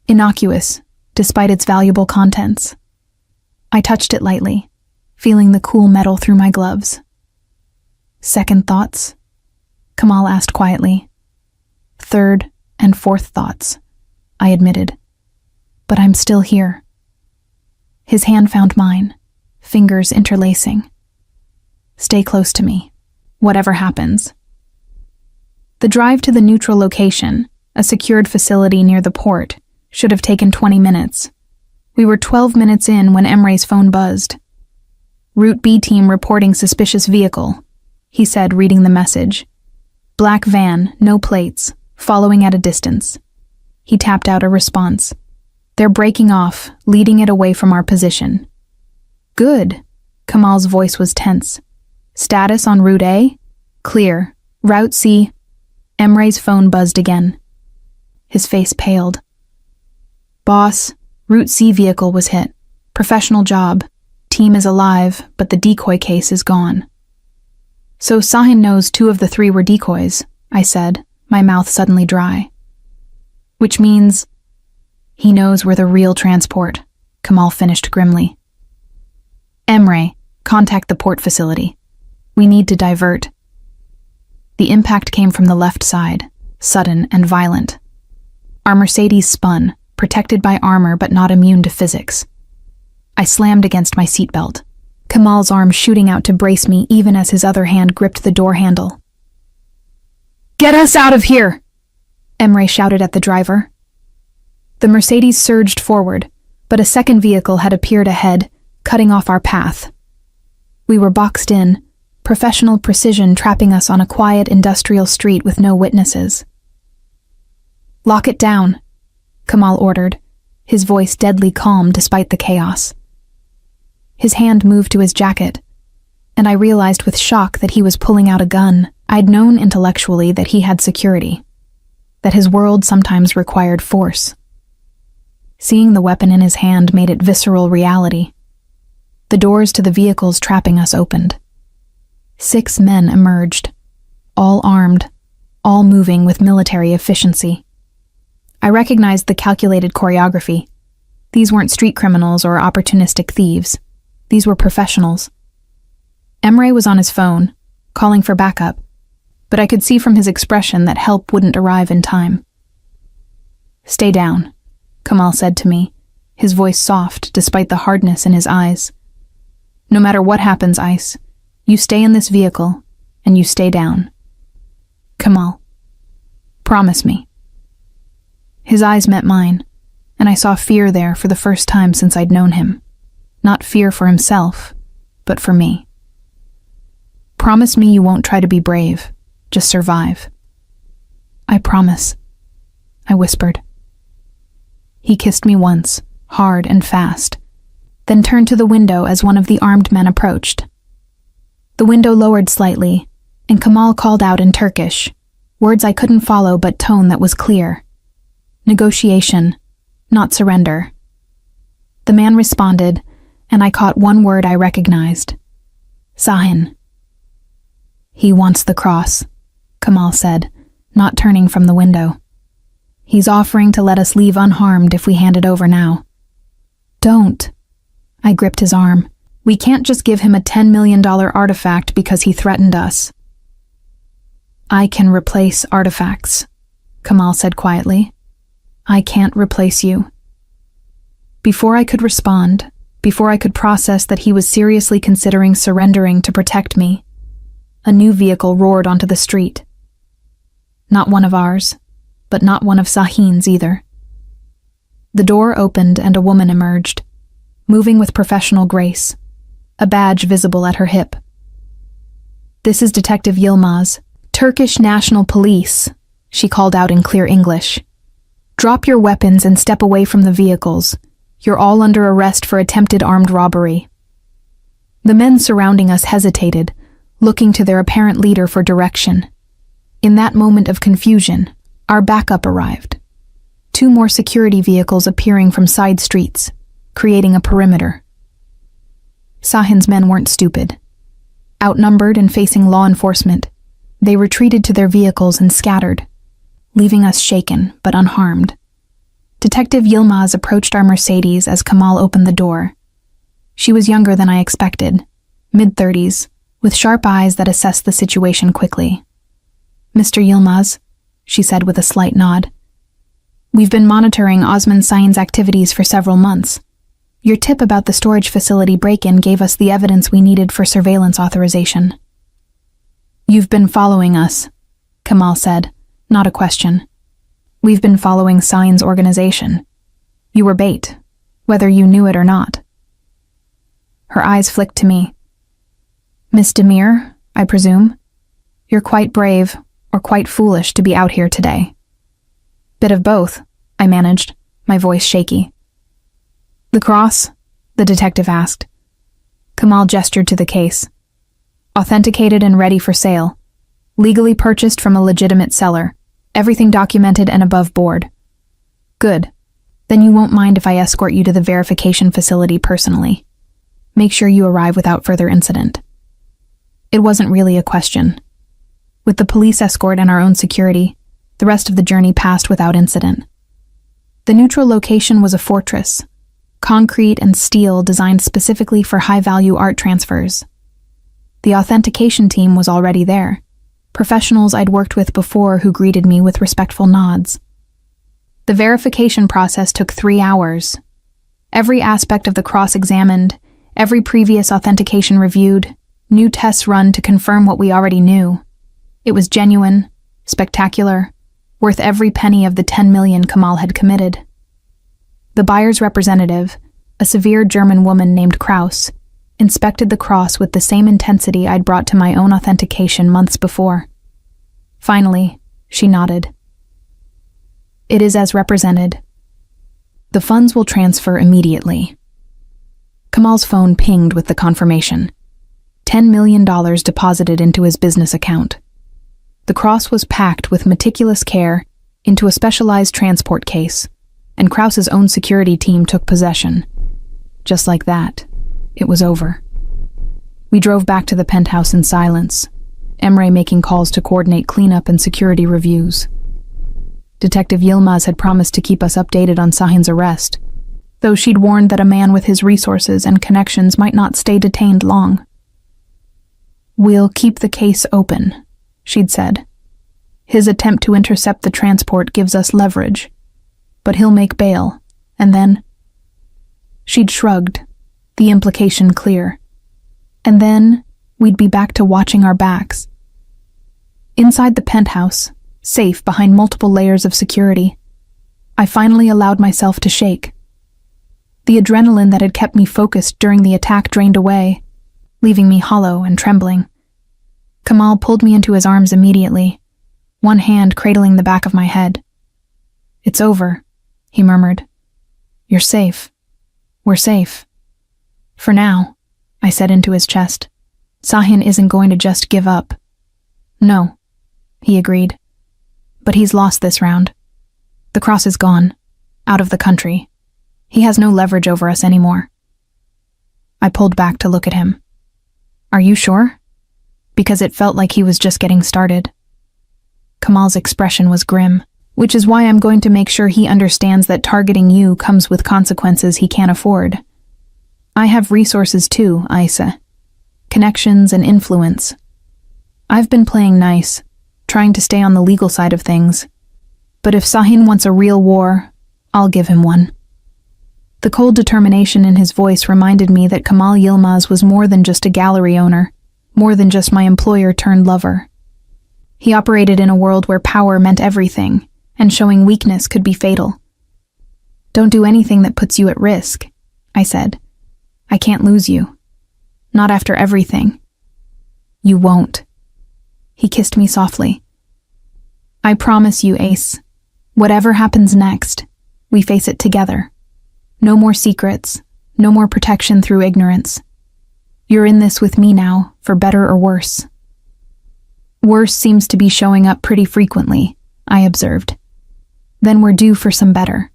A: innocuous, despite its valuable contents. I touched it lightly, feeling the cool metal through my gloves. "Second thoughts?" Kamal asked quietly. "Third and fourth thoughts," I admitted. "But I'm still here." His hand found mine, fingers interlacing. "Stay close to me, whatever happens." The drive to the neutral location, a secured facility near the port, should have taken 20 minutes. We were 12 minutes in when Emre's phone buzzed. "Route B team reporting suspicious vehicle," he said, reading the message. "Black van, no plates, following at a distance." He tapped out a response. "They're breaking off, leading it away from our position." "Good." Kamal's voice was tense. "Status on Route A? Clear. Route C?" Emre's phone buzzed again. His face paled. "Boss, Route C vehicle was hit. Professional job. Team is alive, but the decoy case is gone." "So Sahin knows 2 of the 3 were decoys," I said, my mouth suddenly dry. "Which means—" "He knows we're the real transport," Kamal finished grimly. "Emre, contact the port facility. We need to divert." The impact came from the left side, sudden and violent. Our Mercedes spun, protected by armor but not immune to physics. I slammed against my seatbelt, Kamal's arm shooting out to brace me even as his other hand gripped the door handle. "Get us out of here!" Emre shouted at the driver. The Mercedes surged forward, but a second vehicle had appeared ahead, cutting off our path. We were boxed in, professional precision trapping us on a quiet industrial street with no witnesses. "Lock it down," Kamal ordered, his voice deadly calm despite the chaos. His hand moved to his jacket, and I realized with shock that he was pulling out a gun. I'd known intellectually that he had security, that his world sometimes required force. Seeing the weapon in his hand made it visceral reality. The doors to the vehicles trapping us opened. 6 men emerged, all armed, all moving with military efficiency. I recognized the calculated choreography. These weren't street criminals or opportunistic thieves. These were professionals. Emre was on his phone, calling for backup, but I could see from his expression that help wouldn't arrive in time. "Stay down," Kamal said to me, his voice soft despite the hardness in his eyes. "No matter what happens, Ice, you stay in this vehicle, and you stay down. Kamal, promise me." His eyes met mine, and I saw fear there for the first time since I'd known him. Not fear for himself, but for me. "Promise me you won't try to be brave, just survive." "I promise," I whispered. He kissed me once, hard and fast, then turned to the window as one of the armed men approached. The window lowered slightly, and Kamal called out in Turkish, words I couldn't follow but tone that was clear. Negotiation, not surrender. The man responded, and I caught one word I recognized. Sahin. "He wants the cross," Kamal said, not turning from the window. "He's offering to let us leave unharmed if we hand it over now." "Don't." I gripped his arm. "We can't just give him a $10 million artifact because he threatened us." "I can replace artifacts," Kamal said quietly. "I can't replace you." Before I could respond, before I could process that he was seriously considering surrendering to protect me, a new vehicle roared onto the street. Not one of ours, but not one of Sahin's either. The door opened and a woman emerged, moving with professional grace, a badge visible at her hip. "This is Detective Yilmaz, Turkish National Police," she called out in clear English. "Drop your weapons and step away from the vehicles. You're all under arrest for attempted armed robbery." The men surrounding us hesitated, looking to their apparent leader for direction. In that moment of confusion, Our backup arrived. 2 more security vehicles appearing from side streets, creating a perimeter. Sahin's men weren't stupid. Outnumbered and facing law enforcement, they retreated to their vehicles and scattered, leaving us shaken but unharmed. Detective Yilmaz approached our Mercedes as Kamal opened the door. She was younger than I expected, mid-30s, with sharp eyes that assessed the situation quickly. "Mr. Yilmaz," she said with a slight nod, "we've been monitoring Osman Sain's activities for several months. Your tip about the storage facility break-in gave us the evidence we needed for surveillance authorization." "You've been following us," Kamal said, not a question. "We've been following Sain's organization. You were bait, whether you knew it or not." Her eyes flicked to me. "Miss Demir, I presume? You're quite brave, or quite foolish to be out here today." "Bit of both," I managed, my voice shaky. "The cross?" the detective asked. Kamal gestured to the case. "Authenticated and ready for sale. Legally purchased from a legitimate seller. Everything documented and above board." "Good. Then you won't mind if I escort you to the verification facility personally. Make sure you arrive without further incident." It wasn't really a question. With the police escort and our own security, the rest of the journey passed without incident. The neutral location was a fortress, concrete and steel designed specifically for high-value art transfers. The authentication team was already there, professionals I'd worked with before who greeted me with respectful nods. The verification process took 3 hours. Every aspect of the cross examined, every previous authentication reviewed, new tests run to confirm what we already knew. It was genuine, spectacular, worth every penny of the 10 million Kamal had committed. The buyer's representative, a severe German woman named Kraus, inspected the cross with the same intensity I'd brought to my own authentication months before. Finally, she nodded. "It is as represented. The funds will transfer immediately." Kamal's phone pinged with the confirmation. $10 million deposited into his business account. The cross was packed with meticulous care into a specialized transport case, and Kraus's own security team took possession. Just like that, it was over. We drove back to the penthouse in silence, Emre making calls to coordinate cleanup and security reviews. Detective Yilmaz had promised to keep us updated on Sahin's arrest, though she'd warned that a man with his resources and connections might not stay detained long. "We'll keep the case open," she'd said. "His attempt to intercept the transport gives us leverage, but he'll make bail, and then—" She'd shrugged, the implication clear. "And then we'd be back to watching our backs." Inside the penthouse, safe behind multiple layers of security, I finally allowed myself to shake. The adrenaline that had kept me focused during the attack drained away, leaving me hollow and trembling. Kamal pulled me into his arms immediately, one hand cradling the back of my head. "It's over," he murmured. "You're safe. We're safe. For now," I said into his chest. "Sahin isn't going to just give up." "No," he agreed. "But he's lost this round. The cross is gone, out of the country. He has no leverage over us anymore." I pulled back to look at him. "Are you sure?" Because it felt like he was just getting started. Kamal's expression was grim, which is why I'm going to make sure he understands that targeting you comes with consequences he can't afford. I have resources too, Isa. Connections and influence. I've been playing nice, trying to stay on the legal side of things. But if Sahin wants a real war, I'll give him one. The cold determination in his voice reminded me that Kamal Yilmaz was more than just a gallery owner, more than just my employer turned lover. He operated in a world where power meant everything, and showing weakness could be fatal. "Don't do anything that puts you at risk," I said. "I can't lose you. Not after everything." "You won't." He kissed me softly. "I promise you, Ace. Whatever happens next, we face it together. No more secrets, no more protection through ignorance. You're in this with me now, for better or worse." "Worse seems to be showing up pretty frequently," I observed. Then we're due for some better.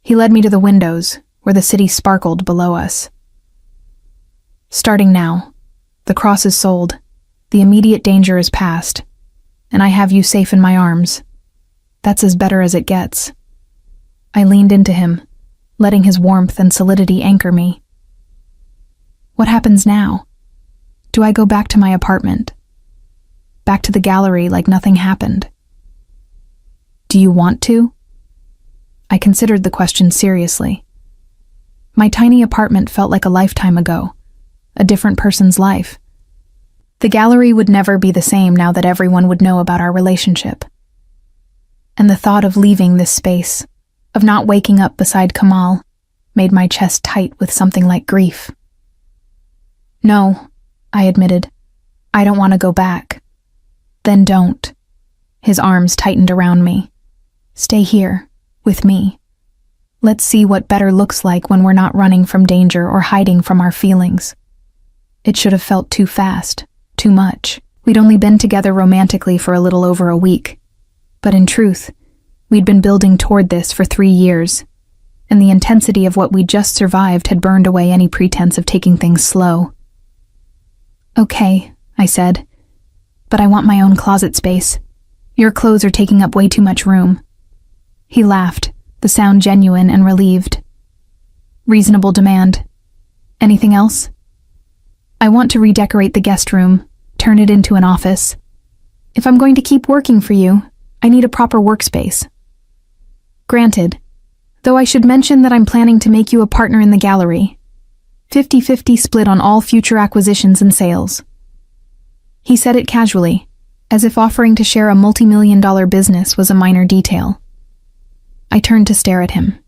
A: He led me to the windows, where the city sparkled below us. Starting now, the cross is sold, the immediate danger is past, and I have you safe in my arms. That's as better as it gets. I leaned into him, letting his warmth and solidity anchor me. What happens now? Do I go back to my apartment? Back to the gallery like nothing happened? Do you want to? I considered the question seriously. My tiny apartment felt like a lifetime ago, a different person's life. The gallery would never be the same now that everyone would know about our relationship. And the thought of leaving this space, of not waking up beside Kamal, made my chest tight with something like grief. No, I admitted. I don't want to go back. Then don't. His arms tightened around me. Stay here, with me. Let's see what better looks like when we're not running from danger or hiding from our feelings. It should have felt too fast, too much. We'd only been together romantically for a little over a week. But in truth, we'd been building toward this for 3 years, and the intensity of what we'd just survived had burned away any pretense of taking things slow. Okay, I said, but I want my own closet space. Your clothes are taking up way too much room. He laughed, the sound genuine and relieved. Reasonable demand. Anything else? I want to redecorate the guest room, turn it into an office. If I'm going to keep working for you, I need a proper workspace. Granted, though I should mention that I'm planning to make you a partner in the gallery. 50-50 split on all future acquisitions and sales. He said it casually, as if offering to share a multi-million-dollar business was a minor detail. I turned to stare at him.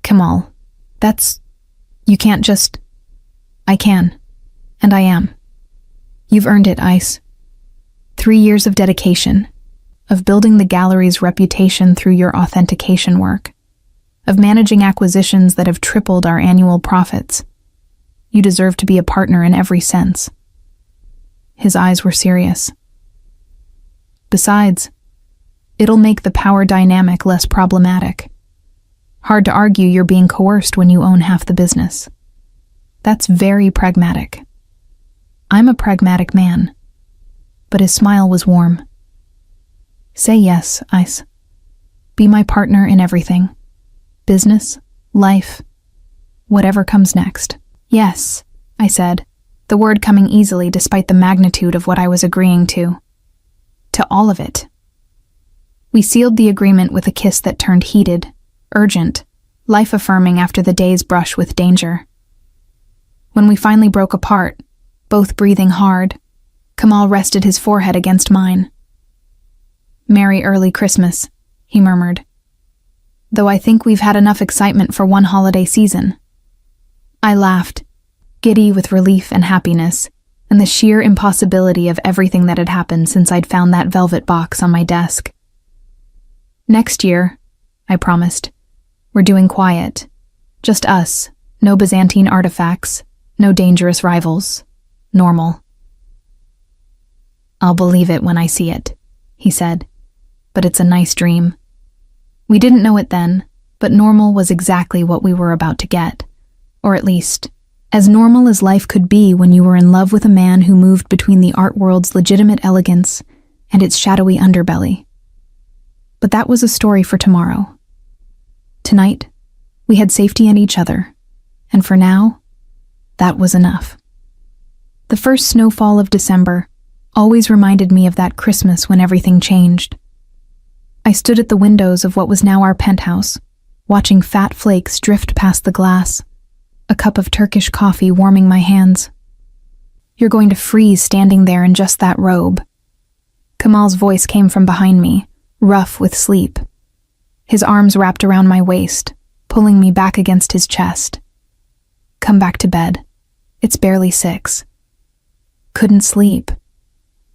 A: Kamal, you can't just... I can, and I am. You've earned it, Ice. 3 years of dedication, of building the gallery's reputation through your authentication work, of managing acquisitions that have tripled our annual profits. You deserve to be a partner in every sense. His eyes were serious. Besides, it'll make the power dynamic less problematic. Hard to argue you're being coerced when you own half the business. That's very pragmatic. I'm a pragmatic man. But his smile was warm. Say yes, Ice. Be my partner in everything. Business, life, whatever comes next. Yes, I said, the word coming easily despite the magnitude of what I was agreeing to. To all of it. We sealed the agreement with a kiss that turned heated, urgent, life-affirming after the day's brush with danger. When we finally broke apart, both breathing hard, Kamal rested his forehead against mine. Merry early Christmas, he murmured. Though I think we've had enough excitement for one holiday season. I laughed, giddy with relief and happiness, and the sheer impossibility of everything that had happened since I'd found that velvet box on my desk. Next year, I promised, we're doing quiet. Just us, no Byzantine artifacts, no dangerous rivals. Normal. I'll believe it when I see it, he said, but it's a nice dream. We didn't know it then, but normal was exactly what we were about to get. Or at least, as normal as life could be when you were in love with a man who moved between the art world's legitimate elegance and its shadowy underbelly. But that was a story for tomorrow. Tonight, we had safety in each other, and for now, that was enough. The first snowfall of December always reminded me of that Christmas when everything changed. I stood at the windows of what was now our penthouse, watching fat flakes drift past the glass, a cup of Turkish coffee warming my hands. You're going to freeze standing there in just that robe. Kamal's voice came from behind me, rough with sleep. His arms wrapped around my waist, pulling me back against his chest. Come back to bed. It's barely 6. Couldn't sleep.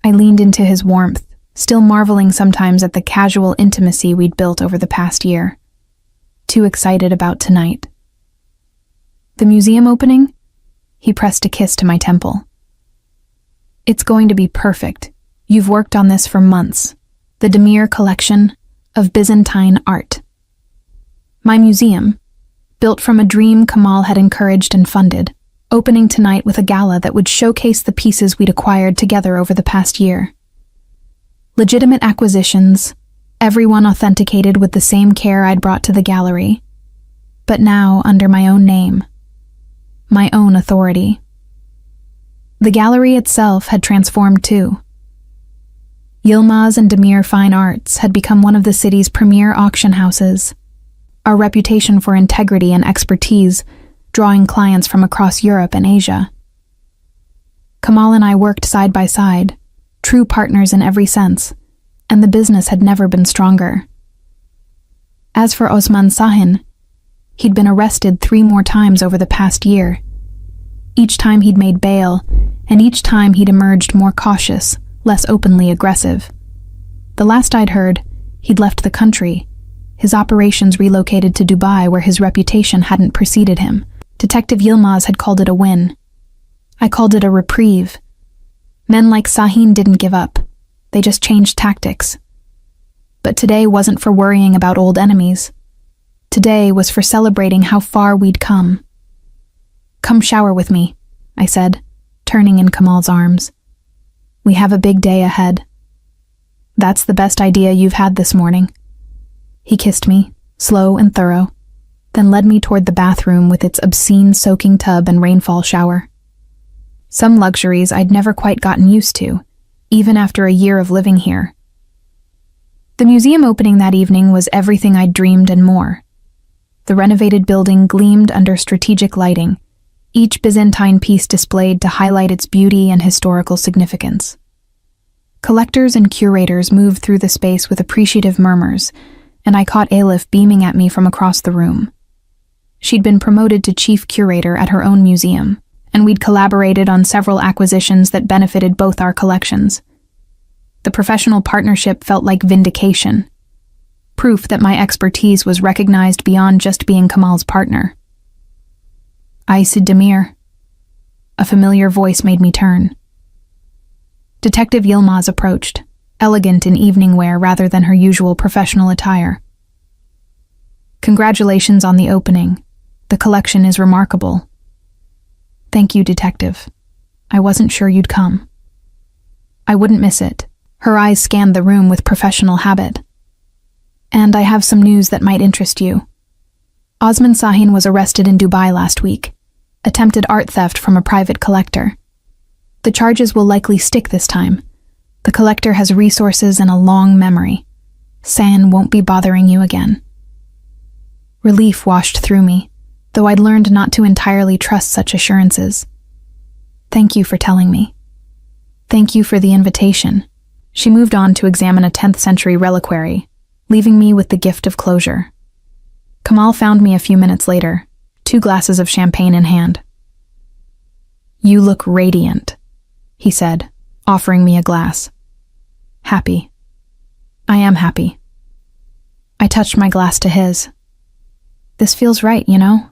A: I leaned into his warmth, still marveling sometimes at the casual intimacy we'd built over the past year. Too excited about tonight. The museum opening? He pressed a kiss to my temple. It's going to be perfect. You've worked on this for months. the Demir collection of Byzantine art. My museum, built from a dream Kamal had encouraged and funded, opening tonight with a gala that would showcase the pieces we'd acquired together over the past year. Legitimate acquisitions, everyone authenticated with the same care I'd brought to the gallery, but now under my own name, my own authority. The gallery itself had transformed too. Yilmaz and Demir Fine Arts had become one of the city's premier auction houses, our reputation for integrity and expertise drawing clients from across Europe and Asia. Kamal and I worked side by side, true partners in every sense, and the business had never been stronger. As for Osman Sahin, he'd been arrested 3 more times over the past year. Each time he'd made bail, and each time he'd emerged more cautious, less openly aggressive. The last I'd heard, he'd left the country, his operations relocated to Dubai where his reputation hadn't preceded him. Detective Yilmaz had called it a win. I called it a reprieve. Men like Sahin didn't give up. They just changed tactics. But today wasn't for worrying about old enemies. Today was for celebrating how far we'd come. "Come shower with me," I said, turning in Kamal's arms. "We have a big day ahead." "That's the best idea you've had this morning." He kissed me, slow and thorough, then led me toward the bathroom with its obscene soaking tub and rainfall shower. Some luxuries I'd never quite gotten used to, even after a year of living here. The museum opening that evening was everything I'd dreamed and more. The renovated building gleamed under strategic lighting, each Byzantine piece displayed to highlight its beauty and historical significance. Collectors and curators moved through the space with appreciative murmurs, and I caught Alif beaming at me from across the room. She'd been promoted to chief curator at her own museum, and we'd collaborated on several acquisitions that benefited both our collections. The professional partnership felt like vindication, proof that my expertise was recognized beyond just being Kamal's partner. "Isid Demir." A familiar voice made me turn. Detective Yilmaz approached, elegant in evening wear rather than her usual professional attire. "Congratulations on the opening. The collection is remarkable." "Thank you, Detective. I wasn't sure you'd come." "I wouldn't miss it." Her eyes scanned the room with professional habit. "And I have some news that might interest you. Osman Sahin was arrested in Dubai last week. Attempted art theft from a private collector. The charges will likely stick this time. The collector has resources and a long memory. San won't be bothering you again." Relief washed through me, though I'd learned not to entirely trust such assurances. "Thank you for telling me. Thank you for the invitation." She moved on to examine a 10th century reliquary, leaving me with the gift of closure. Kamal found me a few minutes later, 2 glasses of champagne in hand. "You look radiant," he said, offering me a glass. "Happy." "I am happy." I touched my glass to his. "This feels right, you know?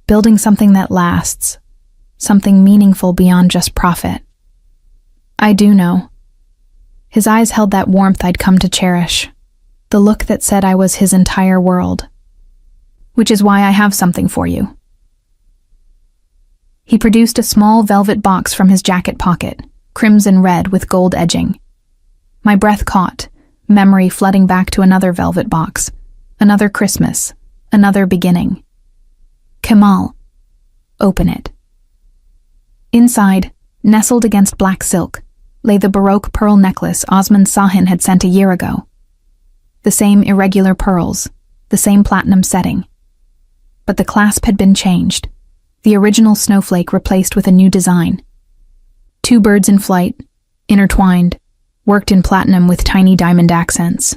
A: Building something that lasts, something meaningful beyond just profit." "I do know." His eyes held that warmth I'd come to cherish, the look that said I was his entire world. "Which is why I have something for you." He produced a small velvet box from his jacket pocket, crimson red with gold edging. My breath caught, memory flooding back to another velvet box, another Christmas, another beginning. "Kamal, open it." Inside, nestled against black silk, lay the Baroque pearl necklace Osman Sahin had sent a year ago. The same irregular pearls, the same platinum setting. But the clasp had been changed, the original snowflake replaced with a new design. 2 birds in flight, intertwined, worked in platinum with tiny diamond accents.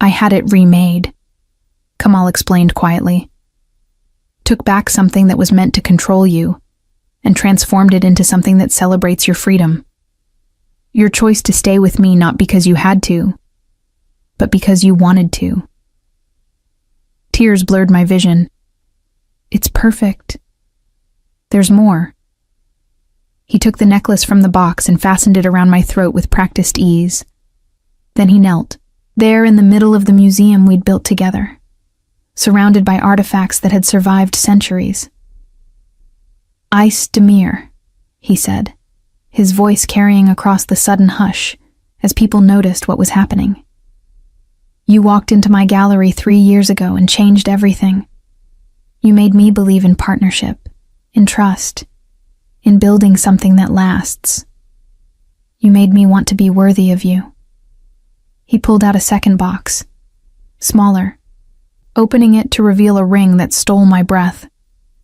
A: "I had it remade," Kamal explained quietly. "Took back something that was meant to control you, and transformed it into something that celebrates your freedom. Your choice to stay with me not because you had to, but because you wanted to." Tears blurred my vision. "It's perfect. There's more." He took the necklace from the box and fastened it around my throat with practiced ease. Then he knelt, there in the middle of the museum we'd built together, surrounded by artifacts that had survived centuries. Ice Demir, he said, his voice carrying across the sudden hush as people noticed what was happening. You walked into my gallery 3 years ago and changed everything. You made me believe in partnership, in trust, in building something that lasts. You made me want to be worthy of you. He pulled out a second box, smaller, opening it to reveal a ring that stole my breath,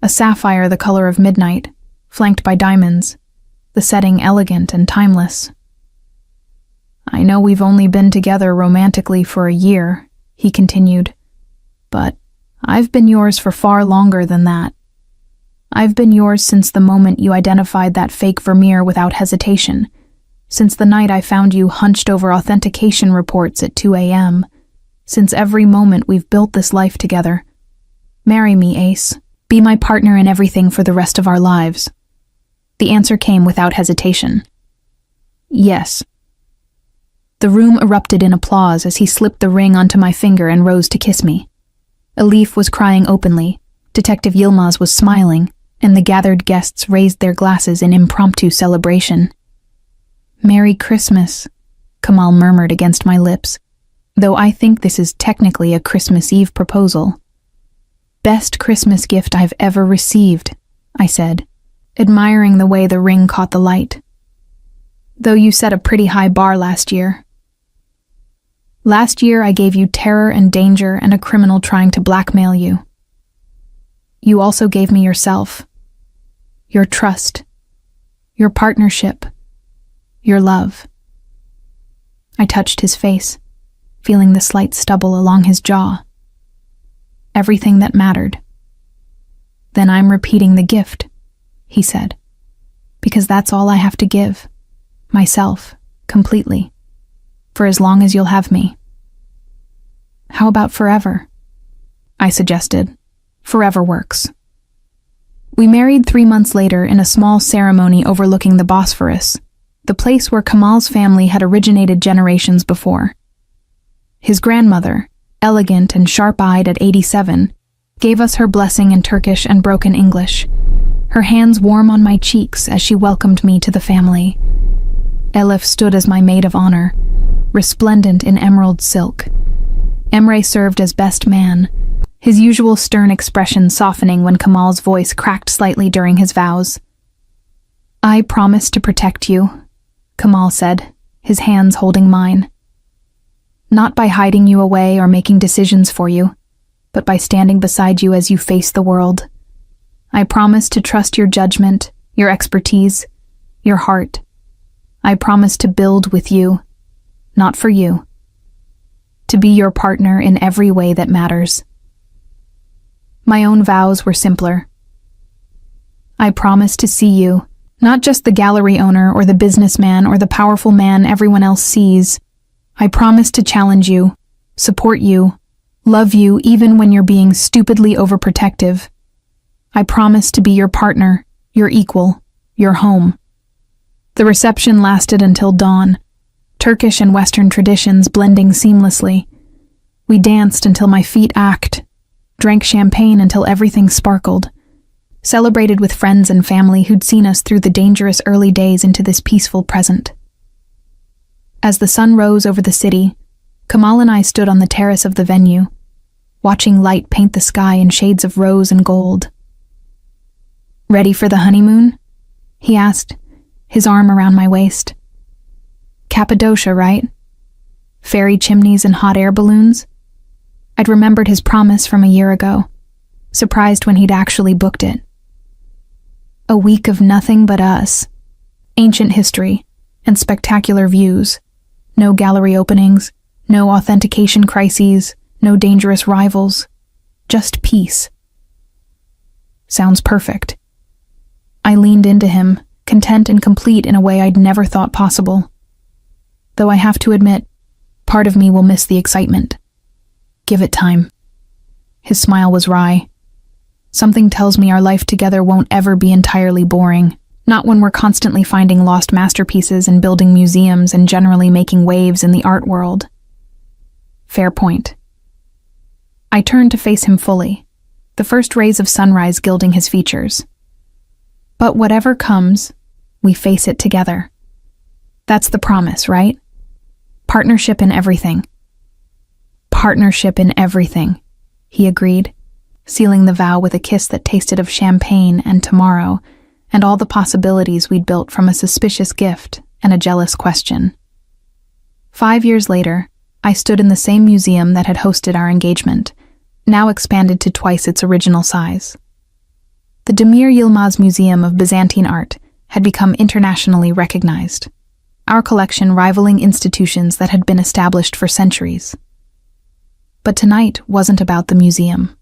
A: a sapphire the color of midnight, flanked by diamonds, the setting elegant and timeless. I know we've only been together romantically for a year, he continued, but I've been yours for far longer than that. I've been yours since the moment you identified that fake Vermeer without hesitation, since the night I found you hunched over authentication reports at 2 a.m., since every moment we've built this life together. Marry me, Ace. Be my partner in everything for the rest of our lives. The answer came without hesitation. Yes. The room erupted in applause as he slipped the ring onto my finger and rose to kiss me. Elif was crying openly, Detective Yilmaz was smiling, and the gathered guests raised their glasses in impromptu celebration. Merry Christmas, Kamal murmured against my lips, though I think this is technically a Christmas Eve proposal. Best Christmas gift I've ever received, I said, admiring the way the ring caught the light. Though you set a pretty high bar last year. Last year I gave you terror and danger and a criminal trying to blackmail you. You also gave me yourself, your trust, your partnership, your love. I touched his face, feeling the slight stubble along his jaw. Everything that mattered. Then I'm repeating the gift, he said, because that's all I have to give, myself, completely, for as long as you'll have me. How about forever? I suggested. Forever works. We married 3 months later in a small ceremony overlooking the Bosphorus, the place where Kamal's family had originated generations before. His grandmother, elegant and sharp-eyed at 87, gave us her blessing in Turkish and broken English, her hands warm on my cheeks as she welcomed me to the family. Elif stood as my maid of honor, resplendent in emerald silk. Emre served as best man, his usual stern expression softening when Kamal's voice cracked slightly during his vows. I promise to protect you, Kamal said, his hands holding mine. Not by hiding you away or making decisions for you, but by standing beside you as you face the world. I promise to trust your judgment, your expertise, your heart. I promise to build with you, not for you. To be your partner in every way that matters. My own vows were simpler. I promise to see you, not just the gallery owner or the businessman or the powerful man everyone else sees. I promise to challenge you, support you, love you even when you're being stupidly overprotective. I promise to be your partner, your equal, your home. The reception lasted until dawn, Turkish and Western traditions blending seamlessly. We danced until my feet ached, drank champagne until everything sparkled, celebrated with friends and family who'd seen us through the dangerous early days into this peaceful present. As the sun rose over the city, Kamal and I stood on the terrace of the venue, watching light paint the sky in shades of rose and gold. Ready for the honeymoon? He asked, his arm around my waist. Cappadocia, right? Fairy chimneys and hot air balloons? I'd remembered his promise from a year ago, surprised when he'd actually booked it. A week of nothing but us. Ancient history and spectacular views. No gallery openings, no authentication crises, no dangerous rivals. Just peace. Sounds perfect. I leaned into him, content and complete in a way I'd never thought possible. Though I have to admit, part of me will miss the excitement. Give it time. His smile was wry. Something tells me our life together won't ever be entirely boring. Not when we're constantly finding lost masterpieces and building museums and generally making waves in the art world. Fair point. I turned to face him fully, the first rays of sunrise gilding his features. But whatever comes, we face it together. That's the promise, right? Partnership in everything. Partnership in everything, he agreed, sealing the vow with a kiss that tasted of champagne and tomorrow, and all the possibilities we'd built from a suspicious gift and a jealous question. 5 years later, I stood in the same museum that had hosted our engagement, now expanded to twice its original size. The Demir Yilmaz Museum of Byzantine Art had become internationally recognized, our collection rivaling institutions that had been established for centuries. But tonight wasn't about the museum.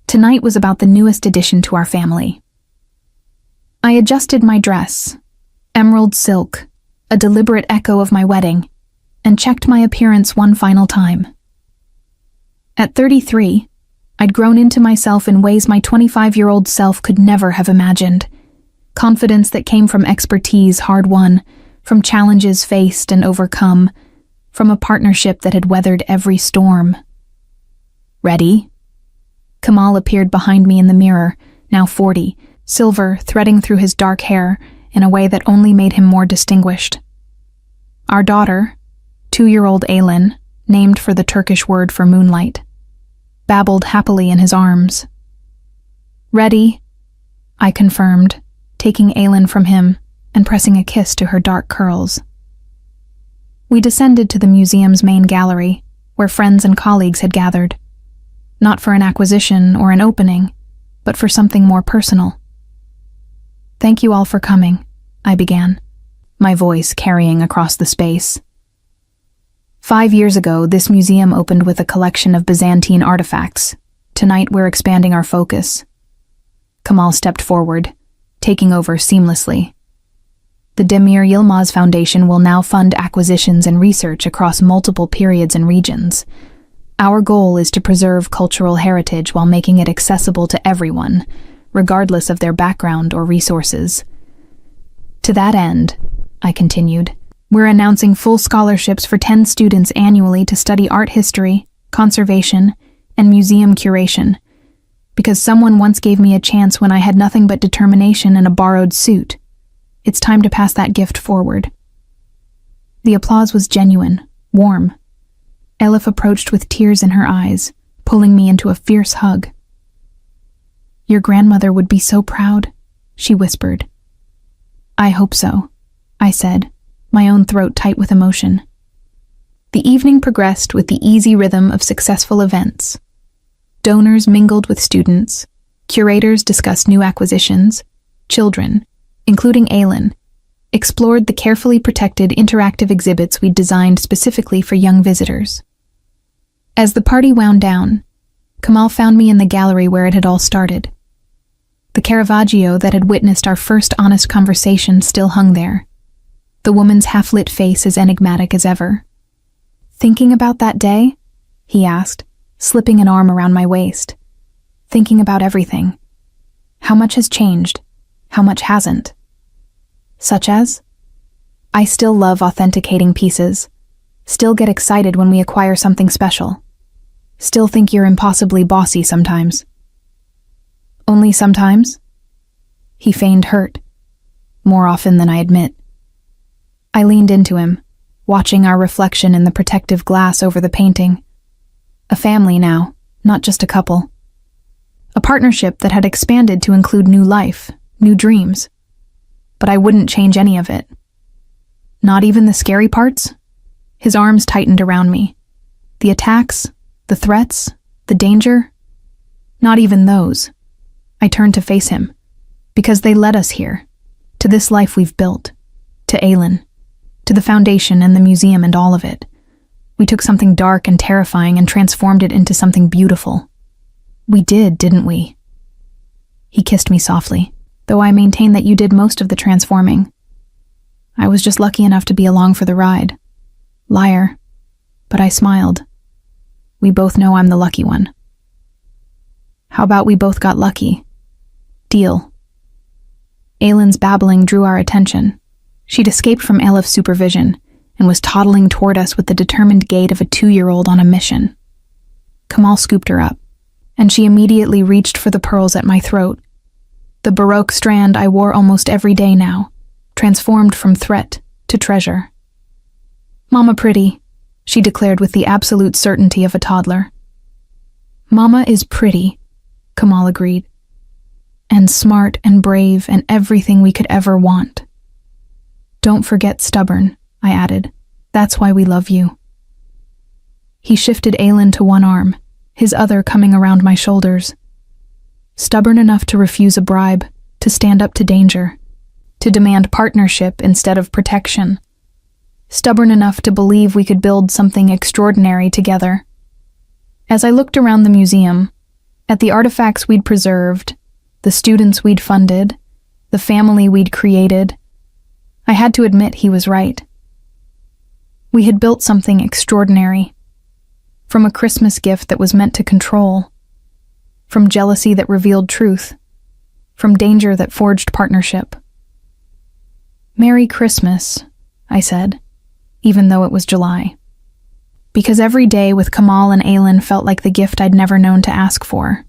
A: Tonight was about the newest addition to our family. I adjusted my dress, emerald silk, a deliberate echo of my wedding, and checked my appearance one final time. At 33, I'd grown into myself in ways my 25-year-old self could never have imagined. Confidence that came from expertise hard-won, from challenges faced and overcome, from a partnership that had weathered every storm. Ready? Kamal appeared behind me in the mirror, now 40, silver threading through his dark hair in a way that only made him more distinguished. Our daughter, 2-year-old Aylin, named for the Turkish word for moonlight, babbled happily in his arms. Ready? I confirmed, taking Aylin from him and pressing a kiss to her dark curls. We descended to the museum's main gallery, where friends and colleagues had gathered, not for an acquisition or an opening, but for something more personal. Thank you all for coming, I began, my voice carrying across the space. 5 years ago, this museum opened with a collection of Byzantine artifacts. Tonight, we're expanding our focus. Kamal stepped forward, taking over seamlessly. The Demir Yilmaz Foundation will now fund acquisitions and research across multiple periods and regions. Our goal is to preserve cultural heritage while making it accessible to everyone, regardless of their background or resources. To that end, I continued, we're announcing full scholarships for 10 students annually to study art history, conservation, and museum curation, because someone once gave me a chance when I had nothing but determination and a borrowed suit. It's time to pass that gift forward. The applause was genuine, warm. Elif approached with tears in her eyes, pulling me into a fierce hug. Your grandmother would be so proud, she whispered. I hope so, I said, my own throat tight with emotion. The evening progressed with the easy rhythm of successful events. Donors mingled with students, curators discussed new acquisitions, children, including Aylin, explored the carefully protected interactive exhibits we'd designed specifically for young visitors. As the party wound down, Kamal found me in the gallery where it had all started. The Caravaggio that had witnessed our first honest conversation still hung there, the woman's half-lit face as enigmatic as ever. Thinking about that day? He asked, slipping an arm around my waist. Thinking about everything. How much has changed? How much hasn't? Such as? I still love authenticating pieces. Still get excited when we acquire something special. Still think you're impossibly bossy sometimes. Only sometimes? He feigned hurt. More often than I admit. I leaned into him, watching our reflection in the protective glass over the painting. A family now, not just a couple. A partnership that had expanded to include new life, new dreams. But I wouldn't change any of it. Not even the scary parts? His arms tightened around me. The attacks, the threats, the danger? Not even those. I turned to face him, because they led us here, to this life we've built, to Aylin, to the foundation and the museum and all of it. We took something dark and terrifying and transformed it into something beautiful. We did, didn't we? He kissed me softly, though I maintain that you did most of the transforming. I was just lucky enough to be along for the ride. Liar. But I smiled. We both know I'm the lucky one. How about we both got lucky? Deal. Aylin's babbling drew our attention. She'd escaped from Aleph supervision and was toddling toward us with the determined gait of a 2-year-old on a mission. Kamal scooped her up, and she immediately reached for the pearls at my throat. The Baroque strand I wore almost every day now, transformed from threat to treasure. "Mama pretty," she declared with the absolute certainty of a toddler. "Mama is pretty," Kamal agreed. "And smart and brave and everything we could ever want. Don't forget stubborn," I added. "That's why we love you." He shifted Aylin to one arm, his other coming around my shoulders. Stubborn enough to refuse a bribe, to stand up to danger, to demand partnership instead of protection. Stubborn enough to believe we could build something extraordinary together. As I looked around the museum, at the artifacts we'd preserved, the students we'd funded, the family we'd created, I had to admit he was right. We had built something extraordinary. From a Christmas gift that was meant to control, from jealousy that revealed truth, from danger that forged partnership. "Merry Christmas," I said, even though it was July. Because every day with Kamal and Aylin felt like the gift I'd never known to ask for.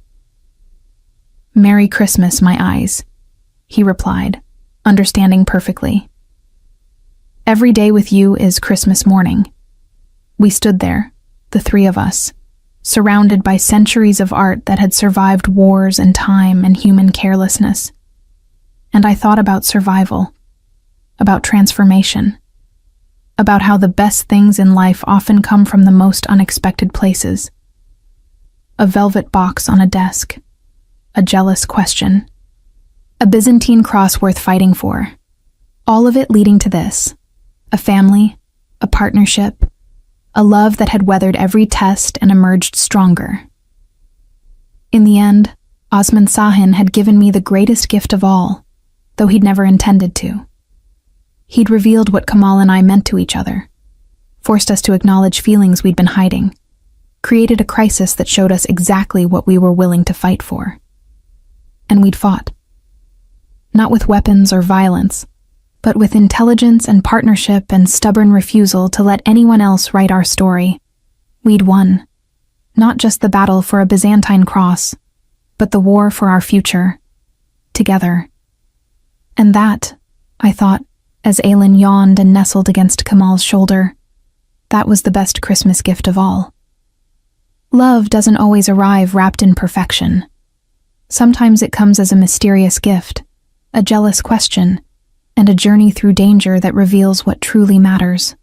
A: "Merry Christmas, my eyes," he replied, understanding perfectly. "Every day with you is Christmas morning." We stood there, the three of us, surrounded by centuries of art that had survived wars and time and human carelessness. And I thought about survival, about transformation, about how the best things in life often come from the most unexpected places. A velvet box on a desk, a jealous question, a Byzantine cross worth fighting for, all of it leading to this: a family, a partnership, a love that had weathered every test and emerged stronger. In the end, Osman Sahin had given me the greatest gift of all, though he'd never intended to. He'd revealed what Kamal and I meant to each other, forced us to acknowledge feelings we'd been hiding, created a crisis that showed us exactly what we were willing to fight for. And we'd fought. Not with weapons or violence, but with intelligence and partnership and stubborn refusal to let anyone else write our story. We'd won. Not just the battle for a Byzantine cross, but the war for our future. Together. And that, I thought, as Aylin yawned and nestled against Kamal's shoulder, that was the best Christmas gift of all. Love doesn't always arrive wrapped in perfection. Sometimes it comes as a mysterious gift, a jealous question, and a journey through danger that reveals what truly matters.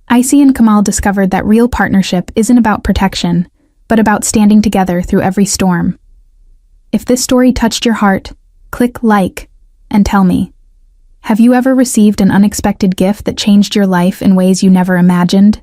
A: Icy and Kamal discovered that real partnership isn't about protection, but about standing together through every storm. If this story touched your heart, click like and tell me, have you ever received an unexpected gift that changed your life in ways you never imagined?